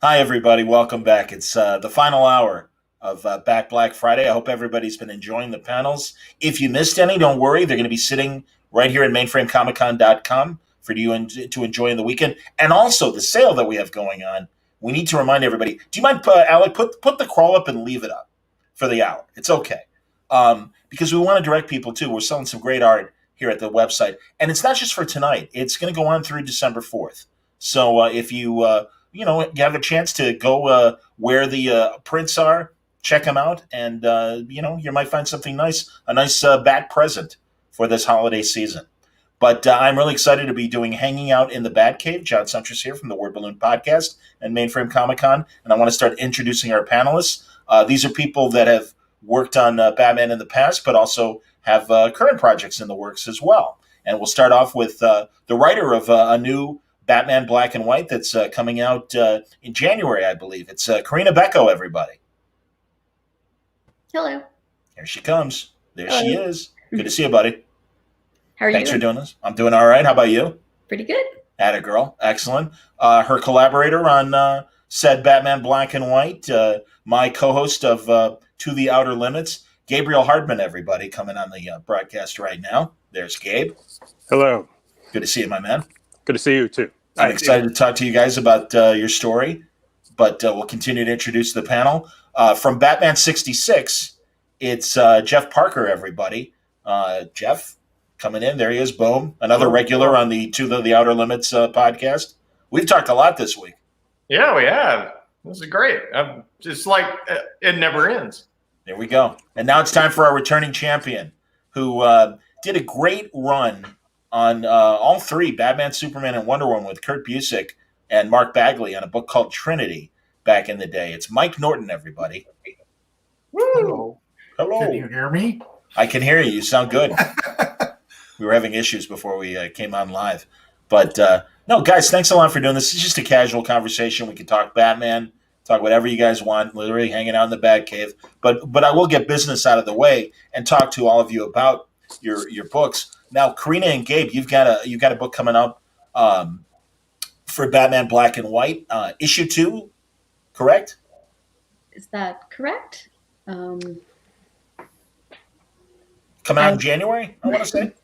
Hi, everybody. Welcome back. It's the final hour of Back Black Friday. I hope everybody's been enjoying the panels. If you missed any, don't worry. They're going to be sitting right here at mainframecomiccon.com for you to enjoy in the weekend. And also the sale that we have going on. We need to remind everybody. Do you mind, Alec, put the crawl up and leave it up for the hour? It's okay. Because we want to direct people, too. We're selling some great art here at the website. And it's not just for tonight. It's going to go on through December 4th. So if you you have a chance to go where the prints are, check them out, and you might find something nice, a nice bat present for this holiday season. But I'm really excited to be doing Hanging Out in the Batcave. Judd Suntress here from the Word Balloon Podcast and Mainframe Comic Con, and I want to start introducing our panelists. These are people that have worked on Batman in the past, but also have current projects in the works as well. And we'll start off with the writer of a new Batman Black and White that's coming out in January, I believe. It's Corinna Bechko, everybody. Hello. Here she comes. There Hello. She is. Good to see you, buddy. How are you Thanks for doing this. I'm doing all right. How about you? Pretty good. Atta girl. Excellent. Her collaborator on said Batman Black and White, my co-host of To the Outer Limits, Gabriel Hardman, everybody, coming on the broadcast right now. There's Gabe. Hello. Good to see you, my man. Good to see you, too. I'm excited to talk to you guys about your story, but we'll continue to introduce the panel. From Batman 66, it's Jeff Parker, everybody. Jeff, coming in. There he is. Boom. Another regular on the To the Outer Limits podcast. We've talked a lot this week. Yeah, we have. This is great. Just like it never ends. There we go. And now it's time for our returning champion, who did a great run on all three, Batman, Superman, and Wonder Woman, with Kurt Busiek and Mark Bagley on a book called Trinity back in the day. It's Mike Norton, everybody. Woo! Hello. Can you hear me? I can hear you. You sound good. We were having issues before we came on live. But, no, guys, thanks a lot for doing this. It's just a casual conversation. We can talk Batman, talk whatever you guys want, literally hanging out in the Batcave. But I will get business out of the way and talk to all of you about your books. Now, Corinna and Gabe, you've got a book coming up for Batman Black and White, issue 2, correct? Is that correct? Coming out in January, I want to say.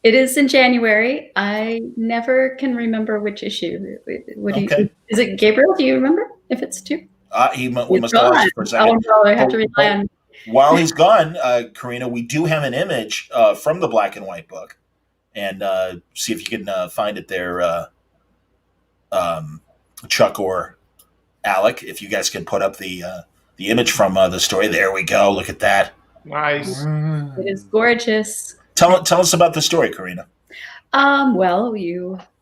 It is in January. I never can remember which issue. Is it Gabriel? Do you remember if it's 2? We must have lost for a second. Oh, no, I have to rely on. While he's gone, Corinna, we do have an image from the Black and White book, and see if you can find it there, Chuck or Alec, if you guys can put up the image from the story. There we go. Look at that. Nice. It is gorgeous. Tell us about the story, Corinna. Well,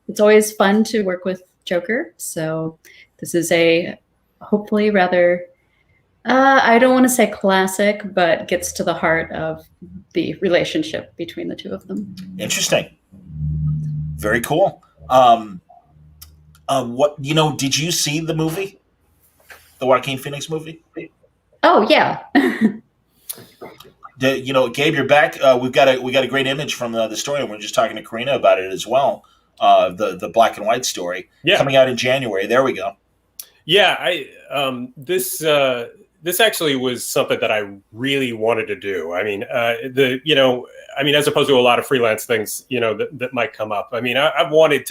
it's always fun to work with Joker, so this is a hopefully rather. I don't want to say classic, but gets to the heart of the relationship between the two of them. Interesting. Very cool. Did you see the movie? The Joaquin Phoenix movie? Oh, yeah. Gabe, you're back. We got a great image from the story, and we're just talking to Corinna about it as well. The Black and White story coming out in January. There we go. Yeah, this actually was something that I really wanted to do. I mean, as opposed to a lot of freelance things, that might come up. I mean, I've wanted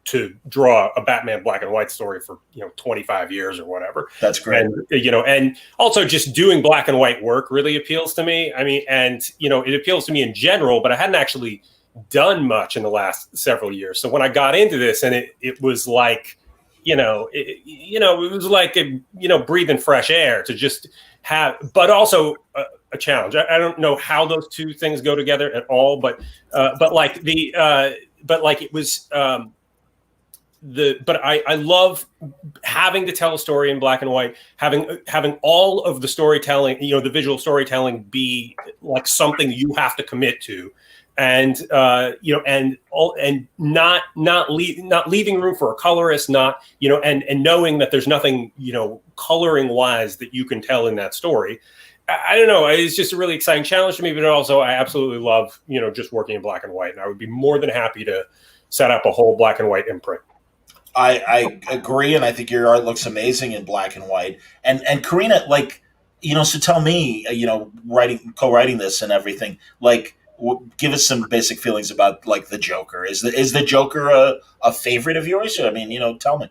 to draw a Batman Black and White story for 25 years or whatever. That's great. And also just doing black and white work really appeals to me. I mean, and it appeals to me in general, but I hadn't actually done much in the last several years. So when I got into this, and it was like, it was like breathing fresh air to just have, but also a challenge. I don't know how those two things go together at all, but I love having to tell a story in black and white, having all of the storytelling, the visual storytelling be like something you have to commit to, and not leaving room for a colorist, and knowing that there's nothing, coloring wise that you can tell in that story. I don't know. It's just a really exciting challenge to me, but also I absolutely love, just working in black and white, and I would be more than happy to set up a whole black and white imprint. I agree, and I think your art looks amazing in black and white. And Corinna, like, so tell me, co-writing this and everything, like, give us some basic feelings about like the Joker. Is the Joker a favorite of yours? I mean, tell me.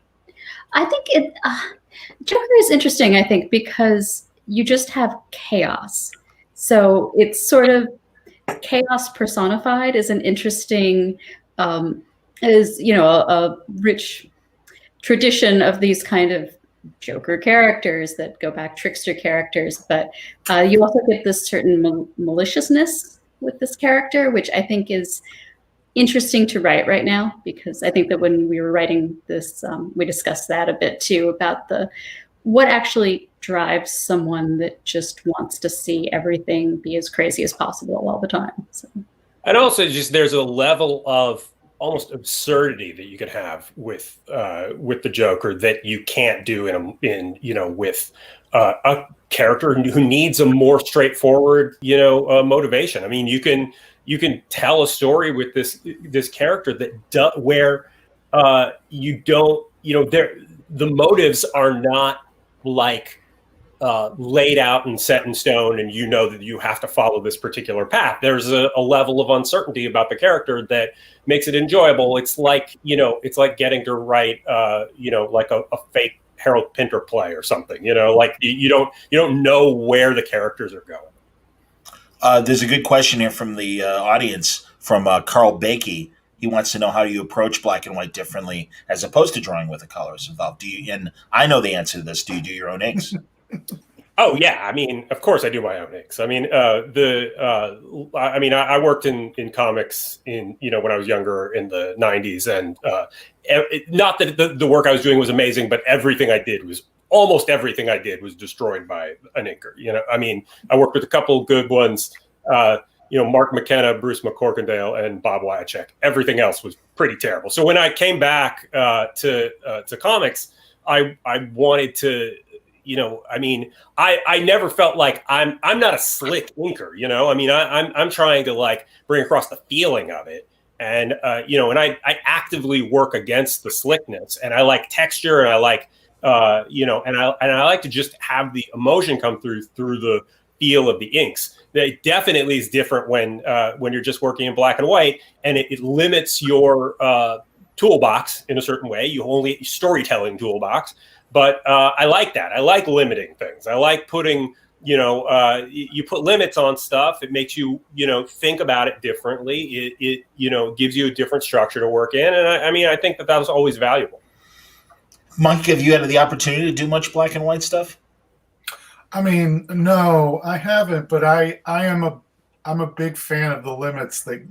I think Joker is interesting, I think, because you just have chaos. So it's sort of chaos personified is an interesting, a rich tradition of these kind of Joker characters that go back, trickster characters. But you also get this certain maliciousness with this character, which I think is interesting to write right now, because I think that when we were writing this, we discussed that a bit too, about what actually drives someone that just wants to see everything be as crazy as possible all the time. So. And also, just there's a level of almost absurdity that you can have with the Joker that you can't do with a character who needs a more straightforward motivation. I mean, you can tell a story with this character where you don't the motives are not like laid out and set in stone, and that you have to follow this particular path. There's a level of uncertainty about the character that makes it enjoyable. It's like getting to write like a fake Harold Pinter play or something. Like you don't know where the characters are going. There's a good question here from the audience from Carl Bakey. He wants to know how you approach black and white differently as opposed to drawing with the colors involved. And I know the answer to this. Do you do your own inks? Oh yeah, I mean, of course I do my own inks. I mean, I worked in comics when I was younger in the '90s, and not that the work I was doing was amazing, but almost everything I did was destroyed by an inker. I mean, I worked with a couple of good ones. Mark McKenna, Bruce McCorkindale, and Bob Wyacek. Everything else was pretty terrible. So when I came back to comics, I wanted to. I never felt like I'm not a slick inker, I mean, I'm trying to like bring across the feeling of it. And, and I actively work against the slickness, and I like texture, and I like, and I like to just have the emotion come through the feel of the inks. It definitely is different when you're just working in black and white, and it limits your toolbox in a certain way. Storytelling toolbox. But I like that. I like limiting things. I like putting, you put limits on stuff. It makes you, think about it differently. It gives you a different structure to work in. And I think that was always valuable. Mike, have you had the opportunity to do much black and white stuff? I mean, no, I haven't, but I'm a big fan of the limits that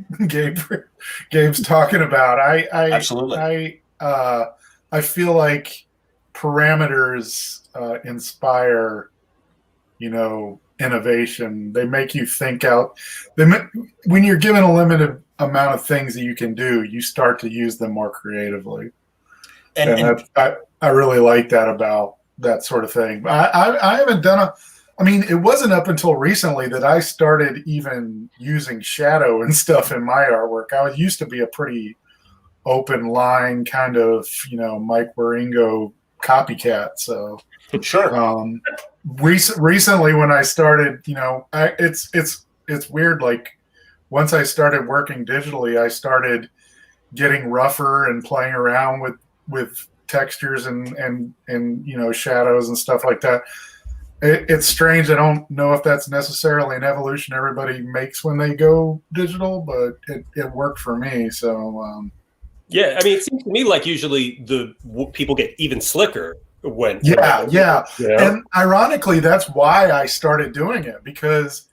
Gabe's talking about. Absolutely. I feel like parameters inspire, innovation. They make you think out. When you're given a limited amount of things that you can do, you start to use them more creatively. And I really like that about that sort of thing. I haven't done it wasn't up until recently that I started even using shadow and stuff in my artwork. I used to be a pretty open line kind of, Mike Waringo copycat. So sure. Recently when I started, it's weird. Like once I started working digitally, I started getting rougher and playing around with textures and shadows and stuff like that. It's strange. I don't know if that's necessarily an evolution everybody makes when they go digital, but it worked for me. So yeah, I mean, it seems to me like usually the people get even slicker when. Yeah. And ironically, that's why I started doing it, because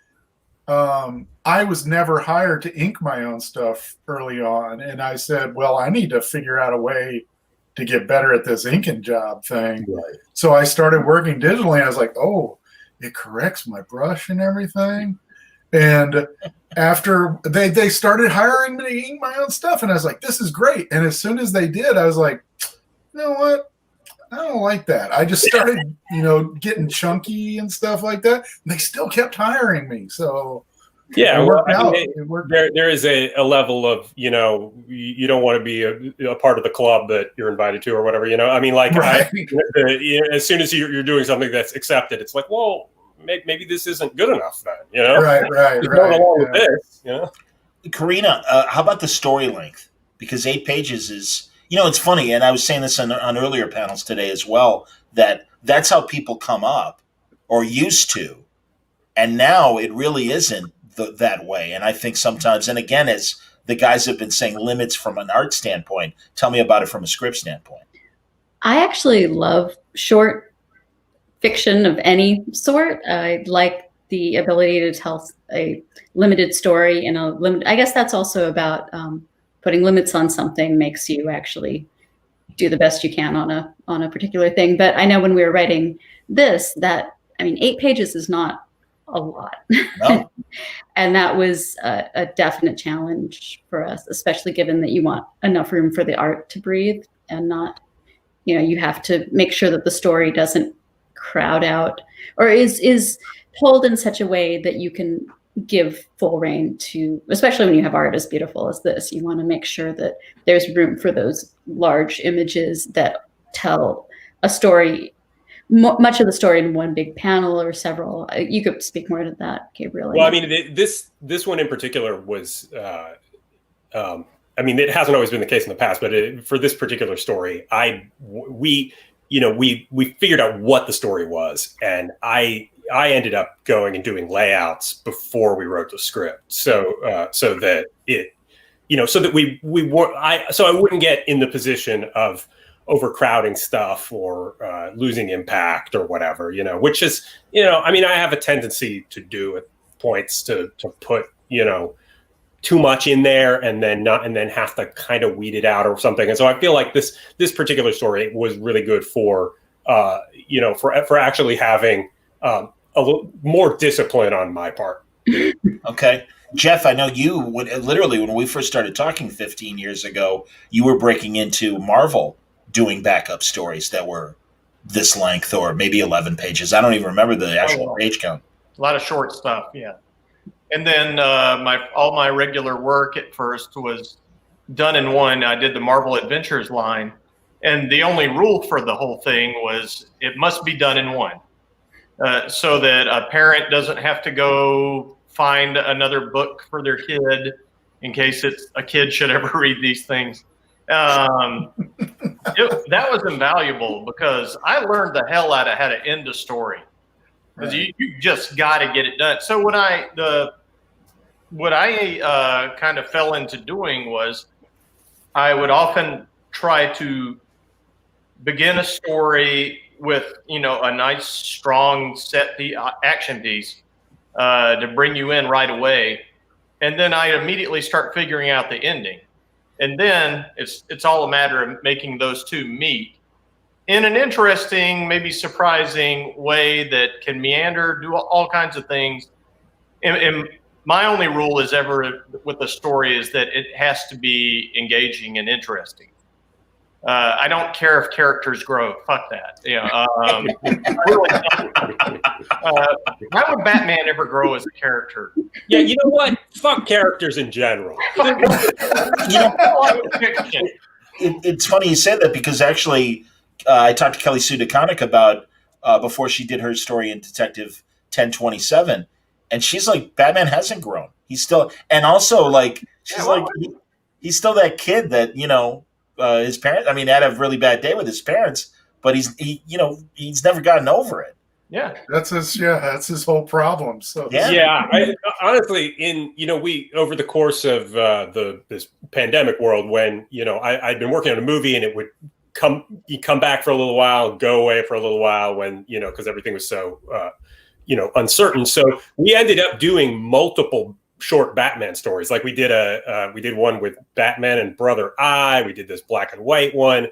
I was never hired to ink my own stuff early on, and I said, well, I need to figure out a way to get better at this inking job thing. Right. So I started working digitally, and I was like, oh, it corrects my brush and everything. And after they started hiring me to ink my own stuff, and I was like, this is great. And as soon as they did, I was like, you know what? I don't like that. I just started, getting chunky and stuff like that. And they still kept hiring me. So Yeah, It well, worked I out. mean, It worked. there is a level of, you don't want to be a part of the club that you're invited to or whatever, I mean, like, Right. as soon as you're doing something that's accepted, it's like, well, maybe this isn't good enough then, Right. Just going along with Yeah. this, Corinna, how about the story length? Because 8 pages is, it's funny, and I was saying this on earlier panels today as well, that's how people come up or used to. And now it really isn't that way. And I think sometimes, and again, as the guys have been saying, limits from an art standpoint, tell me about it from a script standpoint. I actually love short fiction of any sort. I like the ability to tell a limited story in a limit. I guess that's also about putting limits on something makes you actually do the best you can on a particular thing. But I know when we were writing this, 8 pages is not a lot. No. And that was a definite challenge for us, especially given that you want enough room for the art to breathe and not, you have to make sure that the story doesn't crowd out or is told in such a way that you can give full reign to, especially when you have art as beautiful as this. You want to make sure that there's room for those large images that tell a story, much of the story in one big panel or several. You could speak more to that, Gabriel. Well, I mean, this one in particular was, it hasn't always been the case in the past, but for this particular story, we figured out what the story was, and I ended up going and doing layouts before we wrote the script, so that I wouldn't get in the position of overcrowding stuff or losing impact or whatever, which is, I have a tendency to do at points to put, too much in there and then have to kind of weed it out or something. And so I feel like this particular story was really good for actually having a little more discipline on my part. Okay. Jeff, I know you would literally, when we first started talking 15 years ago, you were breaking into Marvel doing backup stories that were this length or maybe 11 pages. I don't even remember the actual page count. A lot of short stuff, yeah. And then all my regular work at first was done in one. I did the Marvel Adventures line, and the only rule for the whole thing was it must be done in one, so that a parent doesn't have to go find another book for their kid in case a kid should ever read these things. That was invaluable because I learned the hell out of how to end a story. Because you just got to get it done. So what I kind of fell into doing was I would often try to begin a story with a nice strong action piece to bring you in right away, and then I immediately start figuring out the ending, and then it's all a matter of making those two meet in an interesting, maybe surprising way that can meander, do all kinds of things. And my only rule is ever with the story is that it has to be engaging and interesting. I don't care if characters grow. Fuck that. Why would Batman ever grow as a character? Yeah, you know what? Fuck characters in general. It's funny you said that because actually, I talked to Kelly Sue DeConnick about before she did her story in Detective 1027, and she's like, Batman hasn't grown. He's still, and also like she's he's still that kid that his parents. I mean, had a really bad day with his parents, but he's never gotten over it. Yeah, that's his whole problem. So honestly, we over the course of this pandemic world, when I'd been working on a movie and it would come back for a little while, go away for a little while when because everything was so uncertain. So we ended up doing multiple short Batman stories. Like we did one with Batman and Brother Eye. We did this black and white one.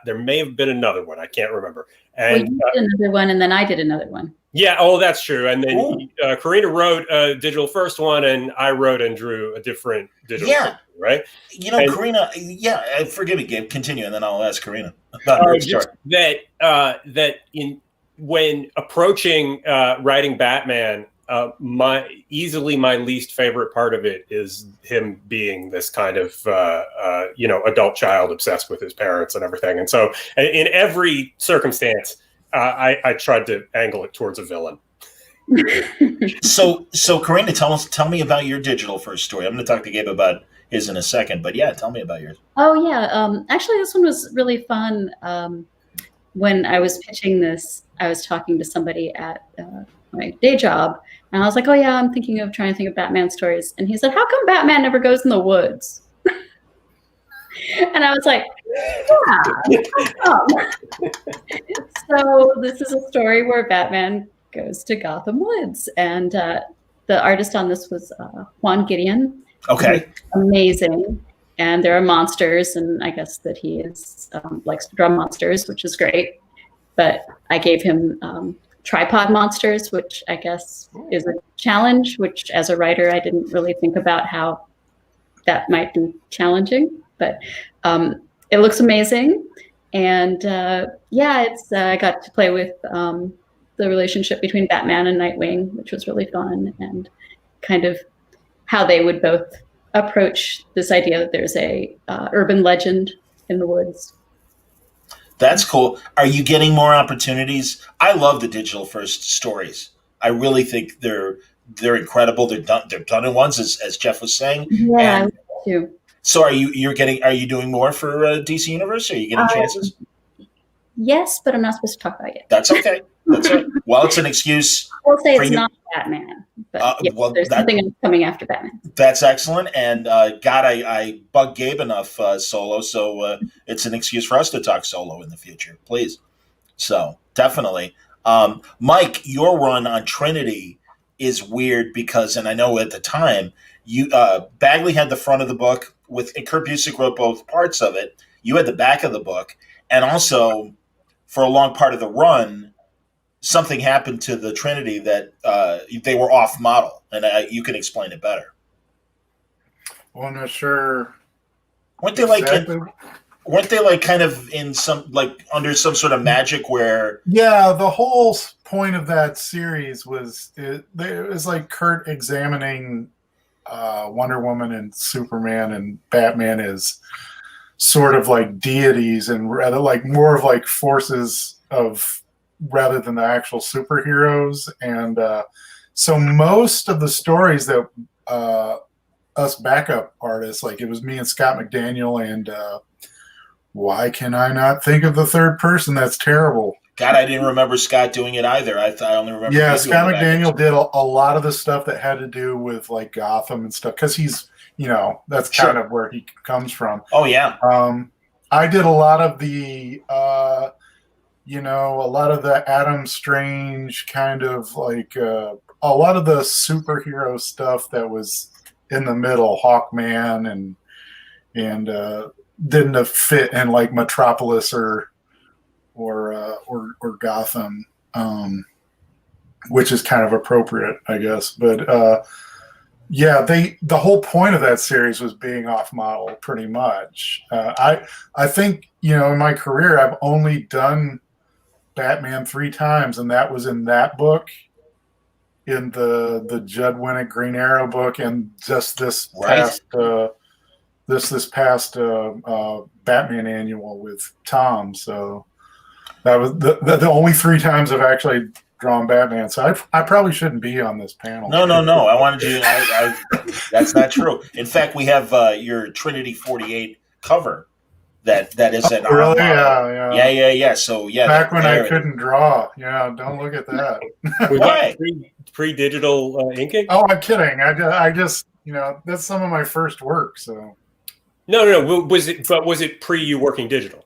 There may have been another one. I can't remember. And you did another one, and then I did another one. Yeah. Oh, that's true. And then Corinna wrote a digital first one, and I wrote and drew a different digital first one, right? Corinna. Yeah. Forgive me, Gabe. Continue, and then I'll ask Corinna about her story. When approaching writing Batman, my least favorite part of it is him being this kind of adult child obsessed with his parents and everything. And so in every circumstance, I tried to angle it towards a villain. So Corinna, tell me about your digital first story. I'm going to talk to Gabe about his in a second, but yeah, tell me about yours. Oh yeah, actually this one was really fun. When I was pitching this, I was talking to somebody at my day job, and I was like, "Oh yeah, I'm thinking of trying to think of Batman stories." And he said, "How come Batman never goes in the woods?" And I was like, "Yeah, how come?" So this is a story where Batman goes to Gotham Woods, and the artist on this was Juan Gideon. Okay, amazing. And there are monsters, and I guess that he is likes to draw monsters, which is great. But I gave him tripod monsters, which I guess is a challenge, which as a writer, I didn't really think about how that might be challenging. But it looks amazing. And it's I got to play with the relationship between Batman and Nightwing, which was really fun, and kind of how they would both approach this idea that there's a urban legend in the woods. That's cool. Are you getting more opportunities? I love the digital first stories. I really think they're incredible. They're done in ones, as Jeff was saying. Yeah, I too. So are you doing more for DC Universe? Are you getting chances? Yes, but I'm not supposed to talk about it yet. That's okay. That's it. Well, it's an excuse. I'll say it's not Batman, but there's something else coming after Batman. That's excellent. And God, I bug Gabe enough solo, so it's an excuse for us to talk solo in the future, please. So definitely. Mike, your run on Trinity is weird because, and I know at the time, you Bagley had the front of the book with Kurt Busiek wrote both parts of it. You had the back of the book, and also for a long part of the run, something happened to the Trinity that they were off model, and you can explain it better. Well, I'm not sure. Weren't they like kind of in some like under some sort of magic where? Yeah, the whole point of that series was it was like Kurt examining Wonder Woman and Superman and Batman as sort of like deities and rather like more of like forces of rather than the actual superheroes. And so most of the stories that us backup artists, like it was me and Scott McDaniel and why can I not think of the third person? That's terrible. God, I didn't remember Scott doing it either. I only remember. Yeah, Scott McDaniel did a lot of the stuff that had to do with like Gotham and stuff because he's, that's kind of where he comes from. Oh yeah. I did a lot of the, a lot of the Adam Strange kind of like a lot of the superhero stuff that was in the middle, Hawkman and didn't fit in like Metropolis or Gotham, which is kind of appropriate, I guess. But the whole point of that series was being off model, pretty much. I think in my career I've only done Batman 3 times, and that was in that book, in the Judd Winick Green Arrow book, and just this past Batman annual with Tom. So that was the only 3 times I've actually drawn Batman. So I probably shouldn't be on this panel. No. I wanted you. That's not true. In fact, we have your Trinity 48 cover. That is an really? Yeah. So yeah, back when I couldn't draw. Yeah, don't look at that. Why? Pre-digital inking? Oh, I'm kidding. I just that's some of my first work. So no. Was it pre you working digital?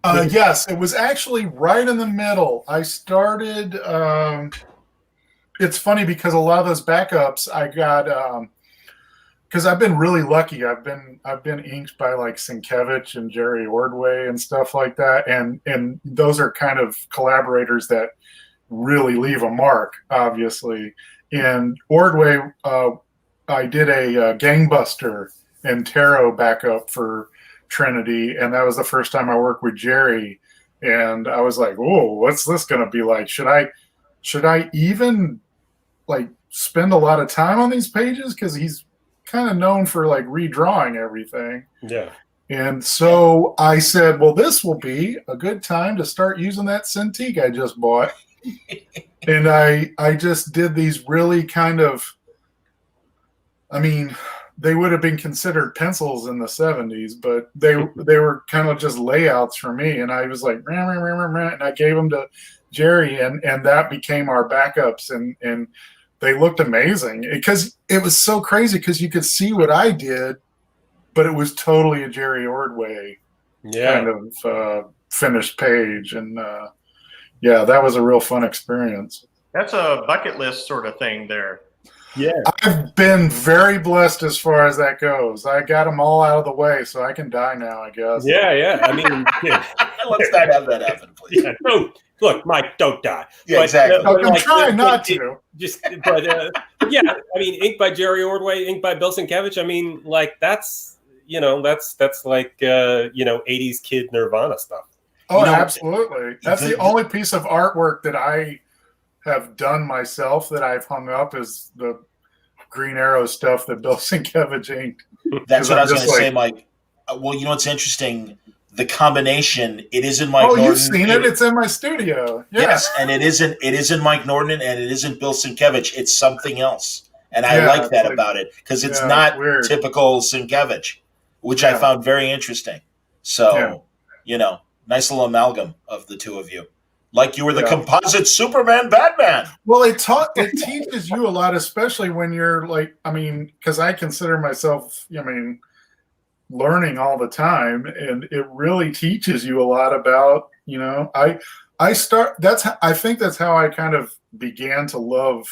Yes, it was actually right in the middle. I started. It's funny because a lot of those backups I got. Because I've been really lucky. I've been inked by like Sienkiewicz and Jerry Ordway and stuff like that, and those are kind of collaborators that really leave a mark, obviously. And Ordway, I did a Gangbuster and Tarot backup for Trinity, and that was the first time I worked with Jerry, and I was like, "Whoa, what's this going to be like? Should I should I even like spend a lot of time on these pages? Because he's kind of known for like redrawing everything. Yeah. And so I said, well, this will be a good time to start using that Cintiq I just bought. And I just did these really kind of, I mean, they would have been considered pencils in the 70s, but they were kind of just layouts for me. And I was like, and I gave them to Jerry, and that became our backups. And they looked amazing because it was so crazy because you could see what I did, but it was totally a Jerry Ordway kind of finished page. And that was a real fun experience. That's a bucket list sort of thing there. Yeah. I've been very blessed as far as that goes. I got them all out of the way, so I can die now, I guess. Yeah. I mean, let's not have that happen, please. Yeah, look, Mike, don't die. Yeah, but, exactly. I'm trying not to. Yeah, I mean, ink by Jerry Ordway, ink by Bill Sienkiewicz. I mean, like that's like 80s kid Nirvana stuff. Oh, absolutely. That's the only piece of artwork that I have done myself that I've hung up is the Green Arrow stuff that Bill Sienkiewicz inked. That's what I was going to say, Mike. Well, you know what's interesting? The combination. It isn't Mike Norton. Oh, you've seen it? It's in my studio. Yeah. Yes, and it isn't Mike Norton, and it isn't Bill Sienkiewicz. It's something else, and I like that about it because it's not weird. Typical Sienkiewicz, which I found very interesting. So, nice little amalgam of the two of you. Like you were the composite Superman Batman. Well, it teaches you a lot, especially when you're like, I mean, because I consider myself, learning all the time, and it really teaches you a lot about, I think that's how I kind of began to love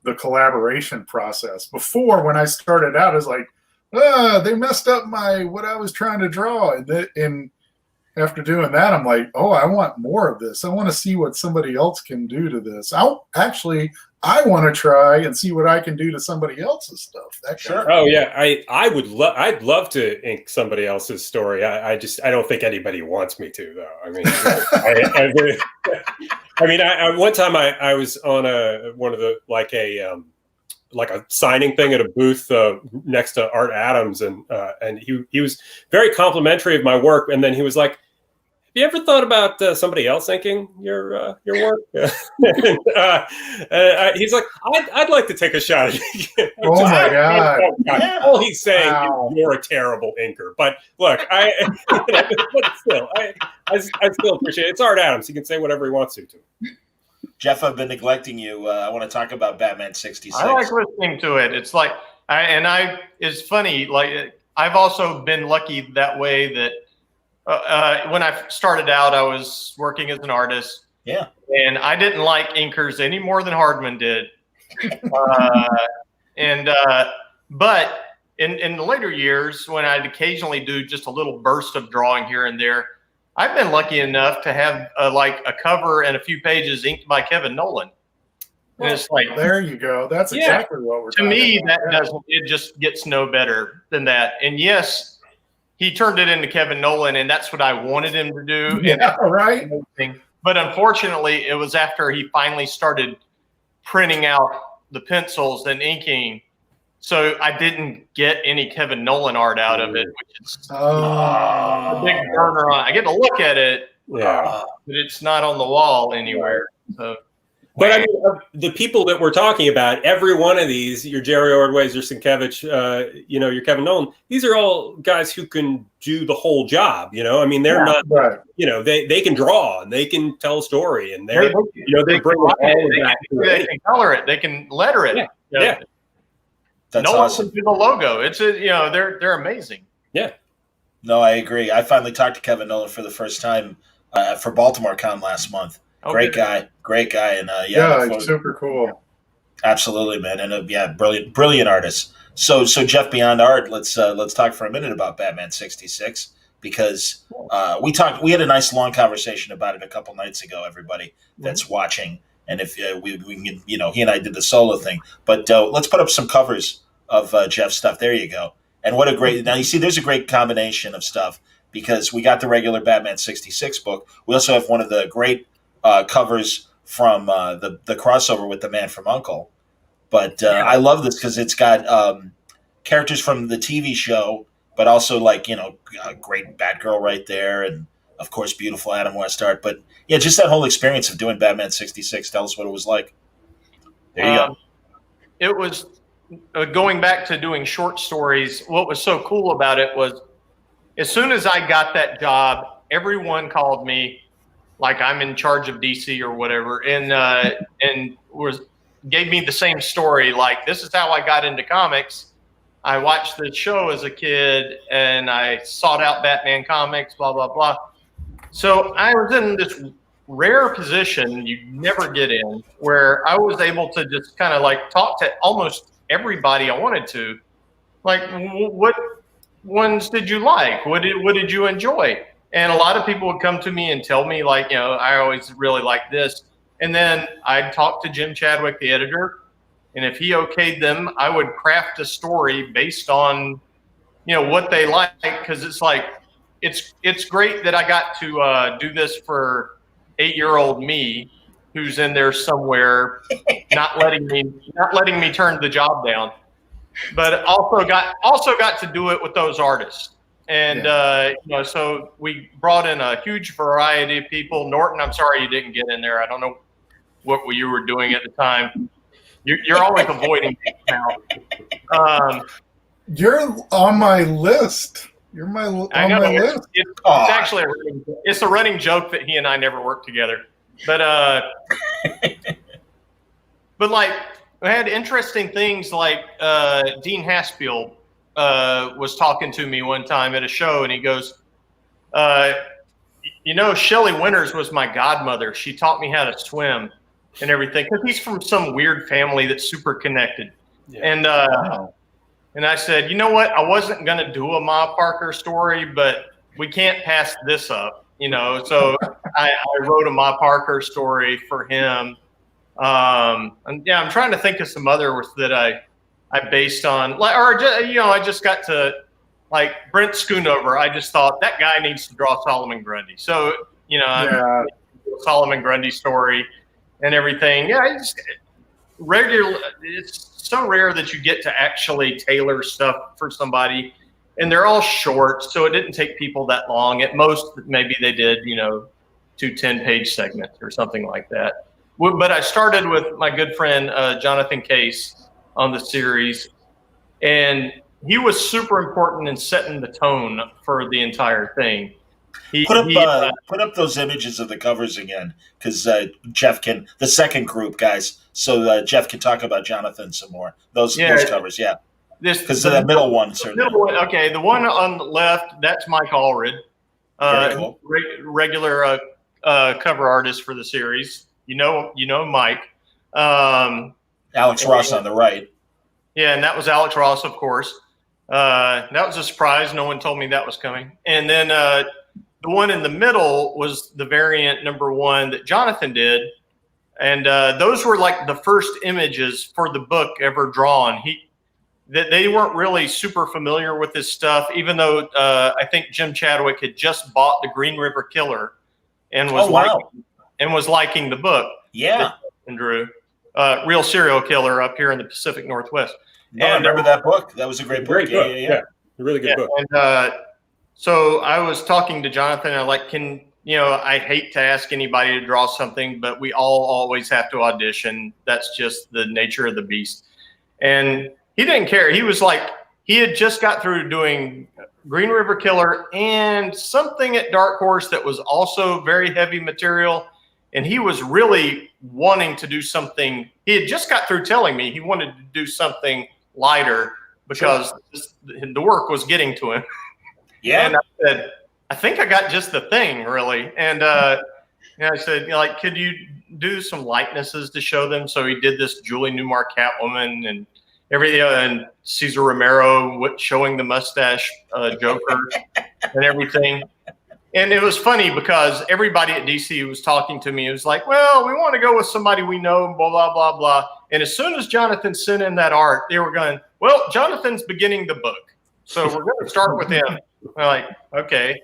the collaboration process. Before, when I started out, I was like, they messed up what I was trying to draw, and after doing that, I'm like, oh, I want more of this. I want to see what somebody else can do to this. I want to try and see what I can do to somebody else's stuff. Sure. Oh yeah, I'd love to ink somebody else's story. I don't think anybody wants me to though. I mean, one time I was on one of the like a signing thing at a booth next to Art Adams, and he was very complimentary of my work, and then he was like, "Have you ever thought about somebody else inking your work?" He's like, "I'd like to take a shot at it." Oh my god! All he's saying is you're a terrible inker. But look, but still, I still appreciate it. It's Art Adams; he can say whatever he wants to. Jeff, I've been neglecting you. I want to talk about Batman 66. I like listening to it. It's like, it's funny. Like, I've also been lucky that way that when I started out, I was working as an artist. Yeah. And I didn't like inkers any more than Hardman did. But in the later years, when I'd occasionally do just a little burst of drawing here and there, I've been lucky enough to have a cover and a few pages inked by Kevin Nolan. And it's like, there you go. That's exactly what we're talking about. To me, it just gets no better than that. And yes, he turned it into Kevin Nolan, and that's what I wanted him to do. Yeah, right. But unfortunately, it was after he finally started printing out the pencils and inking. So I didn't get any Kevin Nolan art out of it, which is a big burner on. I get to look at it, but it's not on the wall anywhere. So. But I mean, the people that we're talking about, every one of these, your Jerry Ordways, your Sienkiewicz, your Kevin Nolan, these are all guys who can do the whole job. I mean, they're not, they can draw and they can tell a story, and they bring they can color it, they can letter it. Yeah. That's no awesome. one can do the logo. It's they're amazing. Yeah. No, I agree. I finally talked to Kevin Nolan for the first time for Baltimore Con last month. Great guy, and it's super cool. Absolutely, man, and brilliant artist. So Jeff, beyond art, let's talk for a minute about Batman 66 because we had a nice long conversation about it a couple nights ago. Everybody that's watching, and if we can, he and I did the solo thing, but let's put up some covers of Jeff's stuff. There you go. And what a great now you see. There's a great combination of stuff because we got the regular Batman 66 book. We also have one of the great covers from the crossover with the Man from U.N.C.L.E. But I love this because it's got characters from the TV show, but also like a great Batgirl right there, and of course beautiful Adam West art. But yeah, just that whole experience of doing Batman 66. Tell us what it was like. There you go. It was going back to doing short stories. What was so cool about it was, as soon as I got that job, everyone called me like I'm in charge of DC or whatever, and gave me the same story. Like, this is how I got into comics. I watched the show as a kid, and I sought out Batman comics, blah, blah, blah. So I was in this rare position you never get in, where I was able to just kind of like talk to almost everybody I wanted to. Like, what ones did you like? What did you enjoy? And a lot of people would come to me and tell me, like, I always really like this. And then I'd talk to Jim Chadwick, the editor, and if he okayed them, I would craft a story based on, what they like. Because it's like, it's great that I got to do this for 8-year-old me, who's in there somewhere, not letting me turn the job down. But also got to do it with those artists. And, so we brought in a huge variety of people. Norton, I'm sorry you didn't get in there. I don't know what you were doing at the time. You're always avoiding it now. You're on my list. You're on my list. It's actually a running joke that he and I never worked together. But like, we had interesting things like Dean Haspiel was talking to me one time at a show, and he goes, Shelley Winters was my godmother. She taught me how to swim and everything, because he's from some weird family that's super connected. Yeah. And I said, you know what? I wasn't going to do a Ma Parker story, but we can't pass this up, So I wrote a Ma Parker story for him. I'm trying to think of some others that I based on, I just got to, like, Brent Schoonover. I just thought that guy needs to draw Solomon Grundy. So, Solomon Grundy story and everything. Yeah, it's so rare that you get to actually tailor stuff for somebody, and they're all short, so it didn't take people that long. At most, maybe they did, 2 10-page segments or something like that. But I started with my good friend Jonathan Case on the series, and he was super important in setting the tone for the entire thing. Put up those images of the covers again, because Jeff can, the second group, guys, so Jeff can talk about Jonathan some more. Those covers, yeah. Because the middle one, certainly. Okay, the one on the left, that's Mike Allred, cool. regular cover artist for the series. You know Mike. Alex Ross on the right. Yeah, and that was Alex Ross, of course. That was a surprise. No one told me that was coming. And then the one in the middle was the variant #1 that Jonathan did. And those were like the first images for the book ever drawn. They weren't really super familiar with this stuff, even though I think Jim Chadwick had just bought the Green River Killer and was liking the book. Yeah. And drew Real Serial Killer up here in the Pacific Northwest. No, I remember that book. That was a great book. Yeah. A really good book. And so I was talking to Jonathan. I I hate to ask anybody to draw something, but we all always have to audition. That's just the nature of the beast. And he didn't care. He was like, he had just got through doing Green River Killer and something at Dark Horse that was also very heavy material. And he was really wanting to do something. He had just got through telling me he wanted to do something lighter because the work was getting to him. Yeah. And I said, I think I got just the thing, really. And I said, could you do some likenesses to show them? So he did this Julie Newmar Catwoman and everything, and Cesar Romero showing the mustache Joker and everything. And it was funny because everybody at DC was talking to me. It was like, well, we want to go with somebody we know, blah, blah, blah, blah. And as soon as Jonathan sent in that art, they were going, well, Jonathan's beginning the book, so we're going to start with him. I'm like, okay.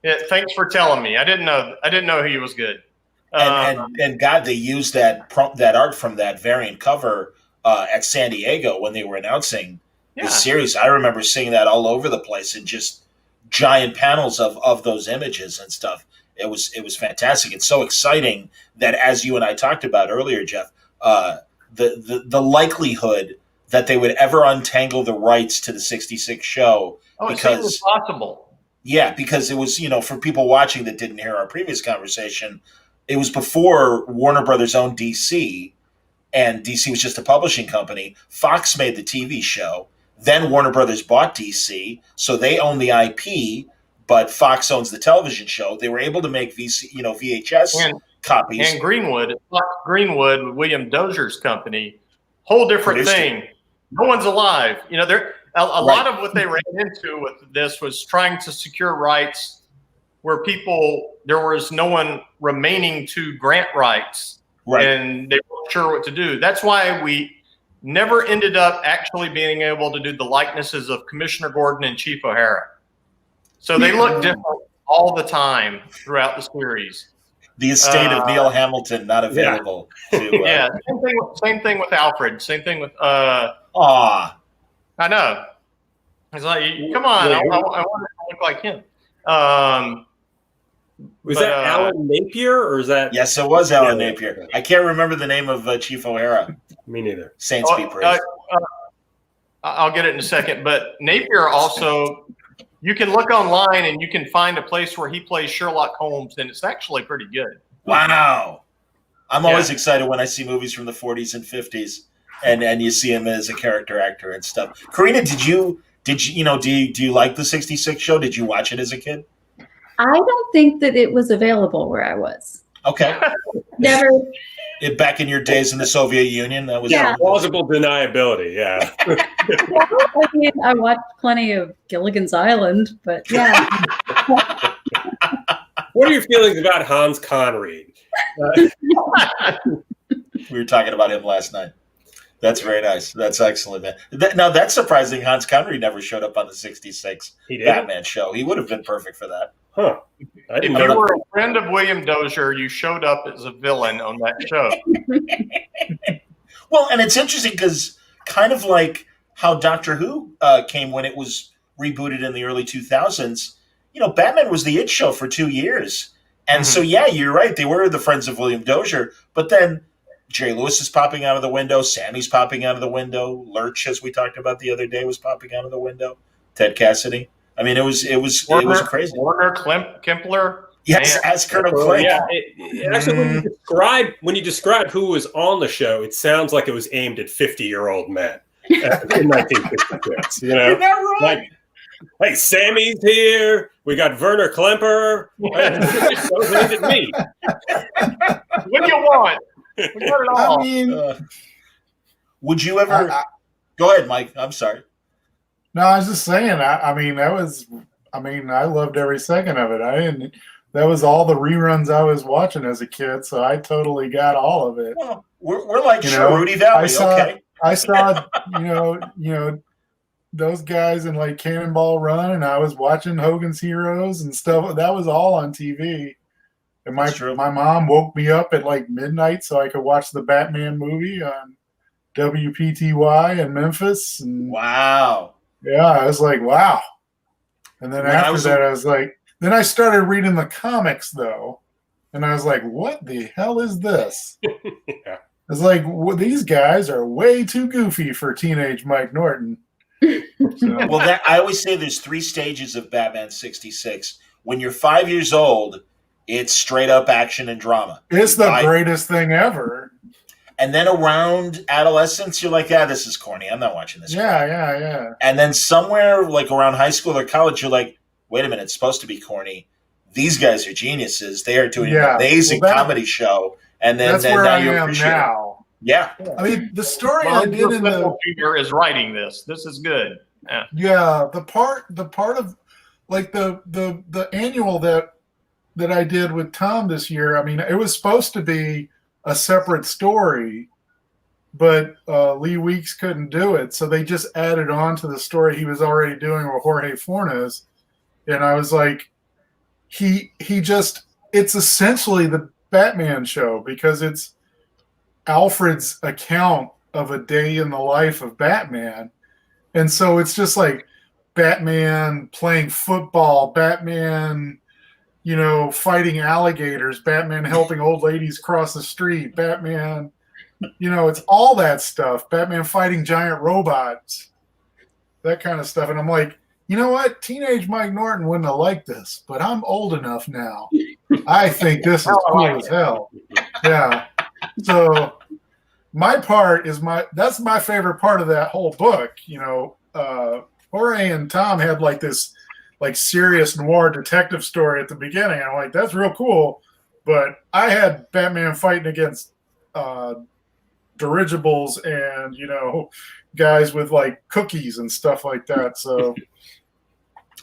Yeah, thanks for telling me. I didn't know he was good. And God, they used that art from that variant cover at San Diego when they were announcing the series. I remember seeing that all over the place and just giant panels of those images and stuff. It was fantastic. It's so exciting that, as you and I talked about earlier, Jeff, the likelihood that they would ever untangle the rights to the 66 show because it's possible. Yeah, because it was, for people watching that didn't hear our previous conversation, it was before Warner Brothers owned DC, and DC was just a publishing company. Fox made the TV show. Then Warner Brothers bought DC, so they own the IP, but Fox owns the television show. They were able to make VHS copies. And Greenwood, William Dozier's company, whole different thing. No one's alive. There a lot of what they ran into with this was trying to secure rights where there was no one remaining to grant rights, and they weren't sure what to do. That's why we never ended up actually being able to do the likenesses of Commissioner Gordon and Chief O'Hara. So they look different all the time throughout the series. The estate of Neil Hamilton not available. Yeah. Same thing with Alfred. Same thing with. I know. It's like, come on, I want to look like him. Was that Alan Napier, or is that? Yes, it was Alan Napier. I can't remember the name of Chief O'Hara. Me neither. Saints be praised. I'll get it in a second. But Napier also, you can look online and you can find a place where he plays Sherlock Holmes, and it's actually pretty good. Wow. I'm always excited when I see movies from the 40s and 50s, and you see him as a character actor and stuff. Corinna, do you like the 66 show? Did you watch it as a kid? I don't think that it was available where I was. Okay. Never. Back in your days in the Soviet Union, that was plausible deniability. Yeah. I watched plenty of Gilligan's Island, but yeah. What are your feelings about Hans Conrad? We were talking about him last night. That's very nice. That's excellent, man. Now, that's surprising. Hans Conrad never showed up on the 66 Batman show. He would have been perfect for that. Huh. If you were a friend of William Dozier, you showed up as a villain on that show. Well, and it's interesting because kind of like how Doctor Who came when it was rebooted in the early 2000s, Batman was the it show for 2 years. And so, you're right. They were the friends of William Dozier. But then Jerry Lewis is popping out of the window. Sammy's popping out of the window. Lurch, as we talked about the other day, was popping out of the window. Ted Cassidy. I mean, it was crazy. Warner Kempler. Yes, as Colonel Clank. Yeah, actually, when you describe who was on the show, it sounds like it was aimed at 50-year-old men in 1956. You're not wrong. Like, hey, Sammy's here. We got Werner Klemper. So aimed at me. What do you want? We got it all. I mean, would you ever? Go ahead, Mike. I'm sorry. No, I was just saying. I loved every second of it. That was all the reruns I was watching as a kid, so I totally got all of it. Well, we're like Rudy Valley. I saw, those guys in like Cannonball Run, and I was watching Hogan's Heroes and stuff. That was all on TV. And my mom woke me up at like midnight so I could watch the Batman movie on WPTY in Memphis. And wow. Yeah, I was like, wow. And then I was like, then I started reading the comics though. And I was like, what the hell is this? Yeah. It's like, these guys are way too goofy for teenage Mike Norton. Well, I always say there's 3 stages of Batman 66. When you're 5 years old, it's straight up action and drama. It's the greatest thing ever. And then around adolescence, you're like, this is corny. I'm not watching this. Yeah. And then somewhere like around high school or college, you're like, wait a minute, it's supposed to be corny. These guys are geniuses. They are doing an amazing comedy show. And then that's where now I am now. Yeah. I mean, the story I did in the Junior is writing this. This is good. Yeah. The part of like the annual that I did with Tom this year. I mean, it was supposed to be a separate story, but Lee Weeks couldn't do it, so they just added on to the story he was already doing with Jorge Fornes. And I was like, it's essentially Batman show because it's Alfred's account of a day in the life of Batman. And so it's just like Batman playing football, Batman, fighting alligators, Batman helping old ladies cross the street, Batman, it's all that stuff. Batman fighting giant robots, that kind of stuff. And I'm like, you know what? Teenage Mike Norton wouldn't have liked this, but I'm old enough now. I think this is cool as hell. Yeah. So my part is that's my favorite part of that whole book. Jorge and Tom had like this serious noir detective story at the beginning. I'm like, that's real cool. But I had Batman fighting against dirigibles and, guys with like cookies and stuff like that. So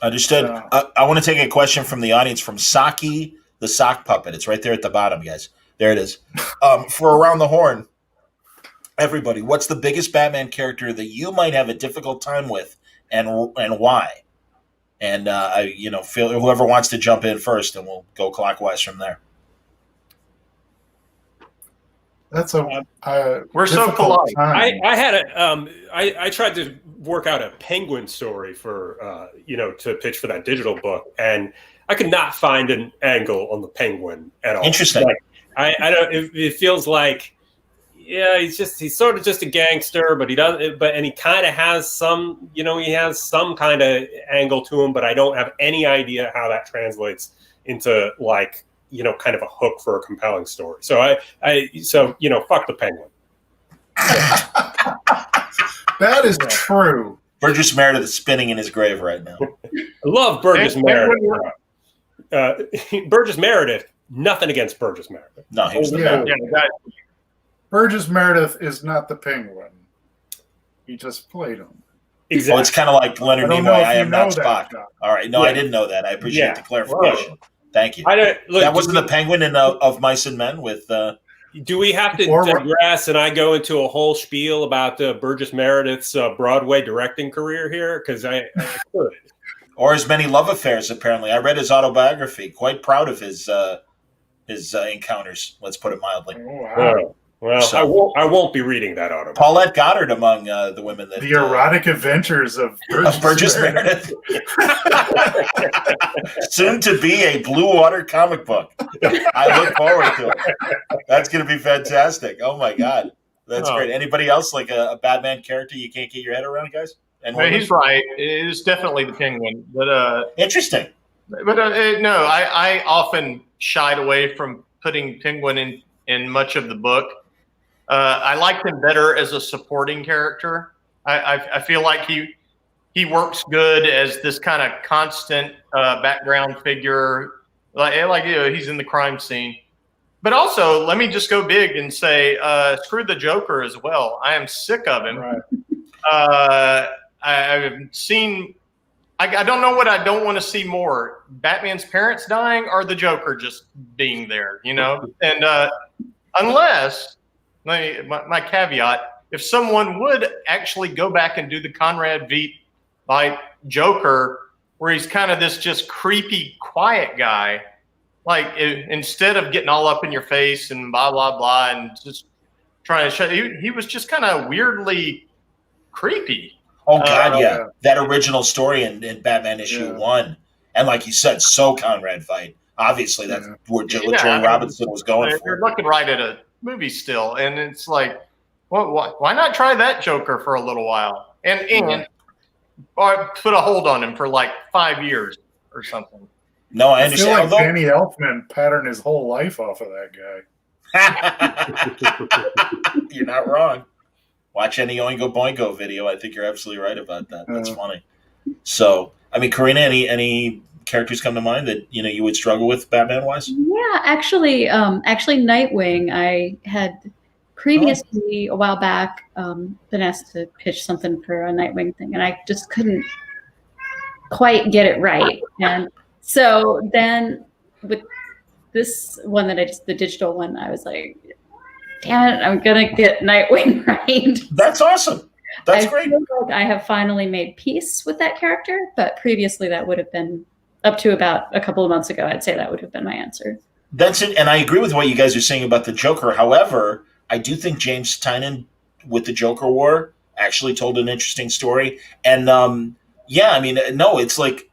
understood. I want to take a question from the audience from Saki, the sock puppet. It's right there at the bottom, guys. There it is. For Around the Horn, everybody, what's the biggest Batman character that you might have a difficult time with, and why? And feel whoever wants to jump in first, and we'll go clockwise from there. That's we're so polite. I tried to work out a Penguin story for to pitch for that digital book, and I could not find an angle on the Penguin at all. Interesting. Like, I don't. It feels like, yeah, he's sort of just a gangster, but he doesn't. But he kind of has some, he has some kind of angle to him, but I don't have any idea how that translates into kind of a hook for a compelling story. So fuck the Penguin. That is true. Burgess Meredith is spinning in his grave right now. I love Burgess Meredith. Burgess Meredith. Nothing against Burgess Meredith. No, he was the man. Burgess Meredith is not the Penguin. He just played him. Exactly. Oh, it's kind of like Leonard Nimoy. I am not Spock. All right. No, I didn't know that. I appreciate the clarification. Whoa. Thank you. That wasn't the Penguin in Of Mice and Men with. Do we have to digress and I go into a whole spiel about Burgess Meredith's Broadway directing career here? Because I could. Or his many love affairs, apparently. I read his autobiography. Quite proud of his encounters, let's put it mildly. Oh, wow. Well, I won't be reading that autobiography. Paulette Goddard among the women that... The erotic adventures of Burgess Meredith. Soon to be a Blue Water comic book. I look forward to it. That's going to be fantastic. Oh, my God. That's great. Anybody else, like a Batman character you can't get your head around, guys? He's right. It is definitely the Penguin. But interesting. But no, I often shied away from putting Penguin in much of the book. I liked him better as a supporting character. I feel like he works good as this kind of constant background figure. He's in the crime scene. But also, let me just go big and say, screw the Joker as well. I am sick of him. Right. I've seen. I don't know what I don't want to see more. Batman's parents dying or the Joker just being there, And unless, my caveat, if someone would actually go back and do the Conrad Veidt by Joker, where he's kind of this just creepy, quiet guy, instead of getting all up in your face and blah, blah, blah, and just trying to show, he was just kind of weirdly creepy. Oh, God, yeah. That original story in Batman issue 1. And like you said, so Conrad Veidt. Obviously, that's where Jerry Robinson was going for. You're looking right at a movie still. And it's like, why not try that Joker for a little while? And or put a hold on him for 5 years or something. No, I understand. I feel like Danny Elfman patterned his whole life off of that guy. You're not wrong. Watch any Oingo Boingo video. I think you're absolutely right about that. That's funny. So, I mean, Corinna, any characters come to mind that you would struggle with Batman-wise? Yeah, actually, Nightwing. I had previously a while back been asked to pitch something for a Nightwing thing, and I just couldn't quite get it right. And so then with this one the digital one, I was like, damn it, I'm going to get Nightwing right. That's awesome. That's great. Feel like I have finally made peace with that character, but previously that would have been up to about a couple of months ago. I'd say that would have been my answer. That's it, and I agree with what you guys are saying about the Joker. However, I do think James Tynion with the Joker War actually told an interesting story. And yeah, I mean, no, it's like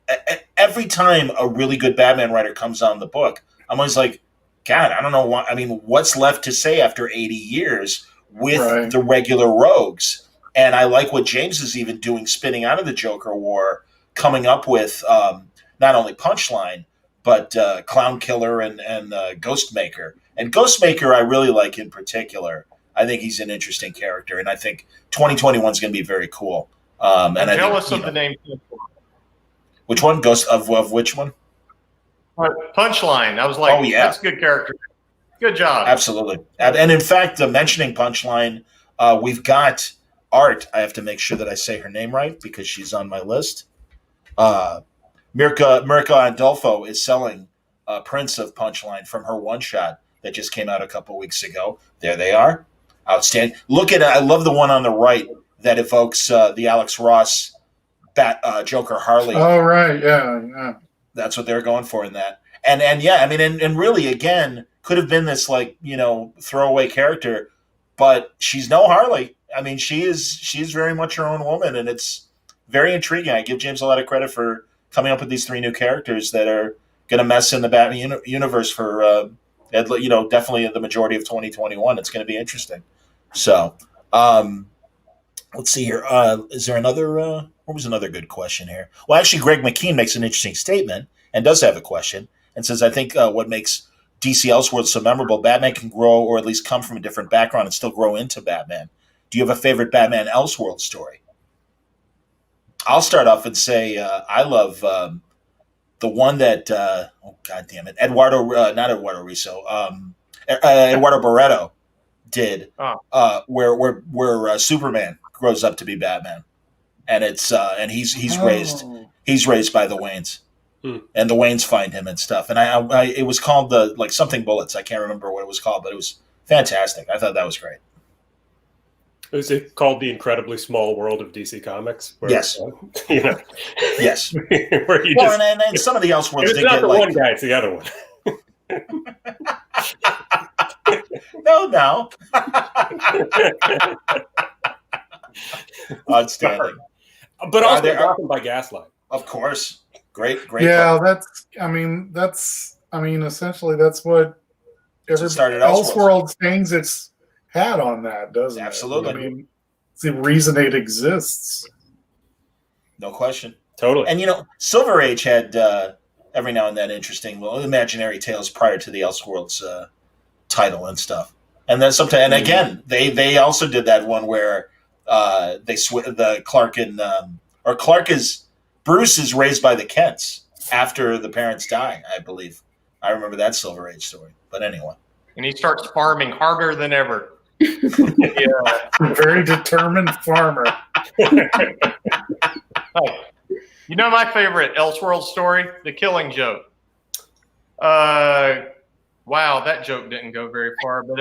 every time a really good Batman writer comes on the book, I'm always like, God, I don't know what. I mean, what's left to say after 80 years with the regular rogues? And I like what James is even doing, spinning out of the Joker War, coming up with not only Punchline, but Clown Killer and Ghostmaker. And Ghostmaker I really like in particular. I think he's an interesting character, and I think 2021 is going to be very cool. I'm jealous of the name. Which one? Ghost of which one? Punchline. I was like, oh, yeah. That's a good character. Good job. Absolutely. And in fact, mentioning Punchline, we've got Art. I have to make sure that I say her name right because she's on my list. Mirka Andolfo is selling prints of Punchline from her one-shot that just came out a couple weeks ago. There they are. Outstanding. Look at it. I love the one on the right that evokes the Alex Ross Joker Harley. Oh, right. Yeah. That's what they're going for in that. And yeah, I mean, and really, again, could have been this throwaway character, but she's no Harley. I mean, she's very much her own woman, and it's very intriguing. I give James a lot of credit for coming up with these 3 new characters that are going to mess in the Batman universe for, definitely the majority of 2021. It's going to be interesting. So, let's see here. Is there another? What was another good question here? Well, actually, Greg McKean makes an interesting statement and does have a question and says, I think what makes DC Elseworlds so memorable, Batman can grow or at least come from a different background and still grow into Batman. Do you have a favorite Batman Elseworlds story? I'll start off and say I love the one that, God damn it, Eduardo Barreto did, where Superman grows up to be Batman. And it's and he's raised by the Waynes, and the Waynes find him and stuff. And I it was called something Bullets. I can't remember what it was called, but it was fantastic. I thought that was great. Is it called The Incredibly Small World of DC Comics? Yes. Yes. Where you and some of the Elseworlds it's did not get the one guy; it's the other one. No. Outstanding. But also Gotham by Gaslight. Of course. Great. Yeah, essentially that's what started Elseworlds hangs its hat on that, doesn't it? Absolutely. I mean, it's the reason it exists. No question. Totally. And, Silver Age had every now and then interesting imaginary tales prior to the Elseworlds title and stuff. And then sometimes, and again, they also did that one where Bruce is raised by the Kents after the parents die, I believe. I remember that Silver Age story. But anyway. And he starts farming harder than ever. Yeah. Very determined farmer. My favorite Elseworld story? The Killing Joke. Wow, that joke didn't go very far, but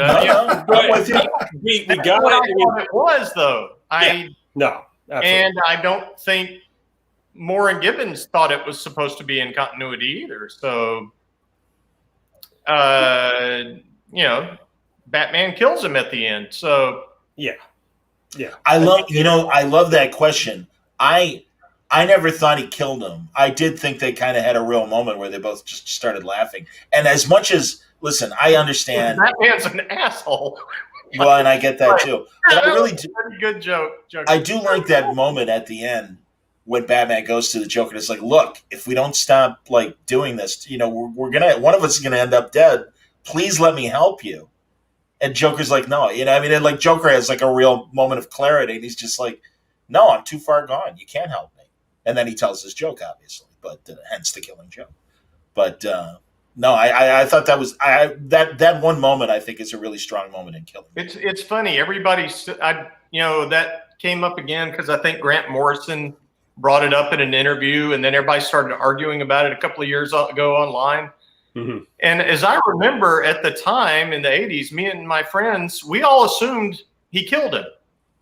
we got it was though. No, absolutely. And I don't think Moore and Gibbons thought it was supposed to be in continuity either. So, Batman kills him at the end. So yeah. I love that question. I never thought he killed him. I did think they kind of had a real moment where they both just started laughing. And as much as, listen, I understand. Batman's an asshole. Well, and I get that too. But I really do. Good joke. I do like that moment at the end when Batman goes to the Joker and it's like, look, if we don't stop doing this, we're gonna, one of us is gonna end up dead. Please let me help you. And Joker's like, no, and Joker has a real moment of clarity, and he's just like, no, I'm too far gone. You can't help me. And then he tells his joke, obviously, but hence the Killing Joke. But no, I thought that was that one moment. I think is a really strong moment in Killing. It's funny. Everybody, that came up again because I think Grant Morrison brought it up in an interview, and then everybody started arguing about it a couple of years ago online. Mm-hmm. And as I remember at the time in the 80s, me and my friends, we all assumed he killed him.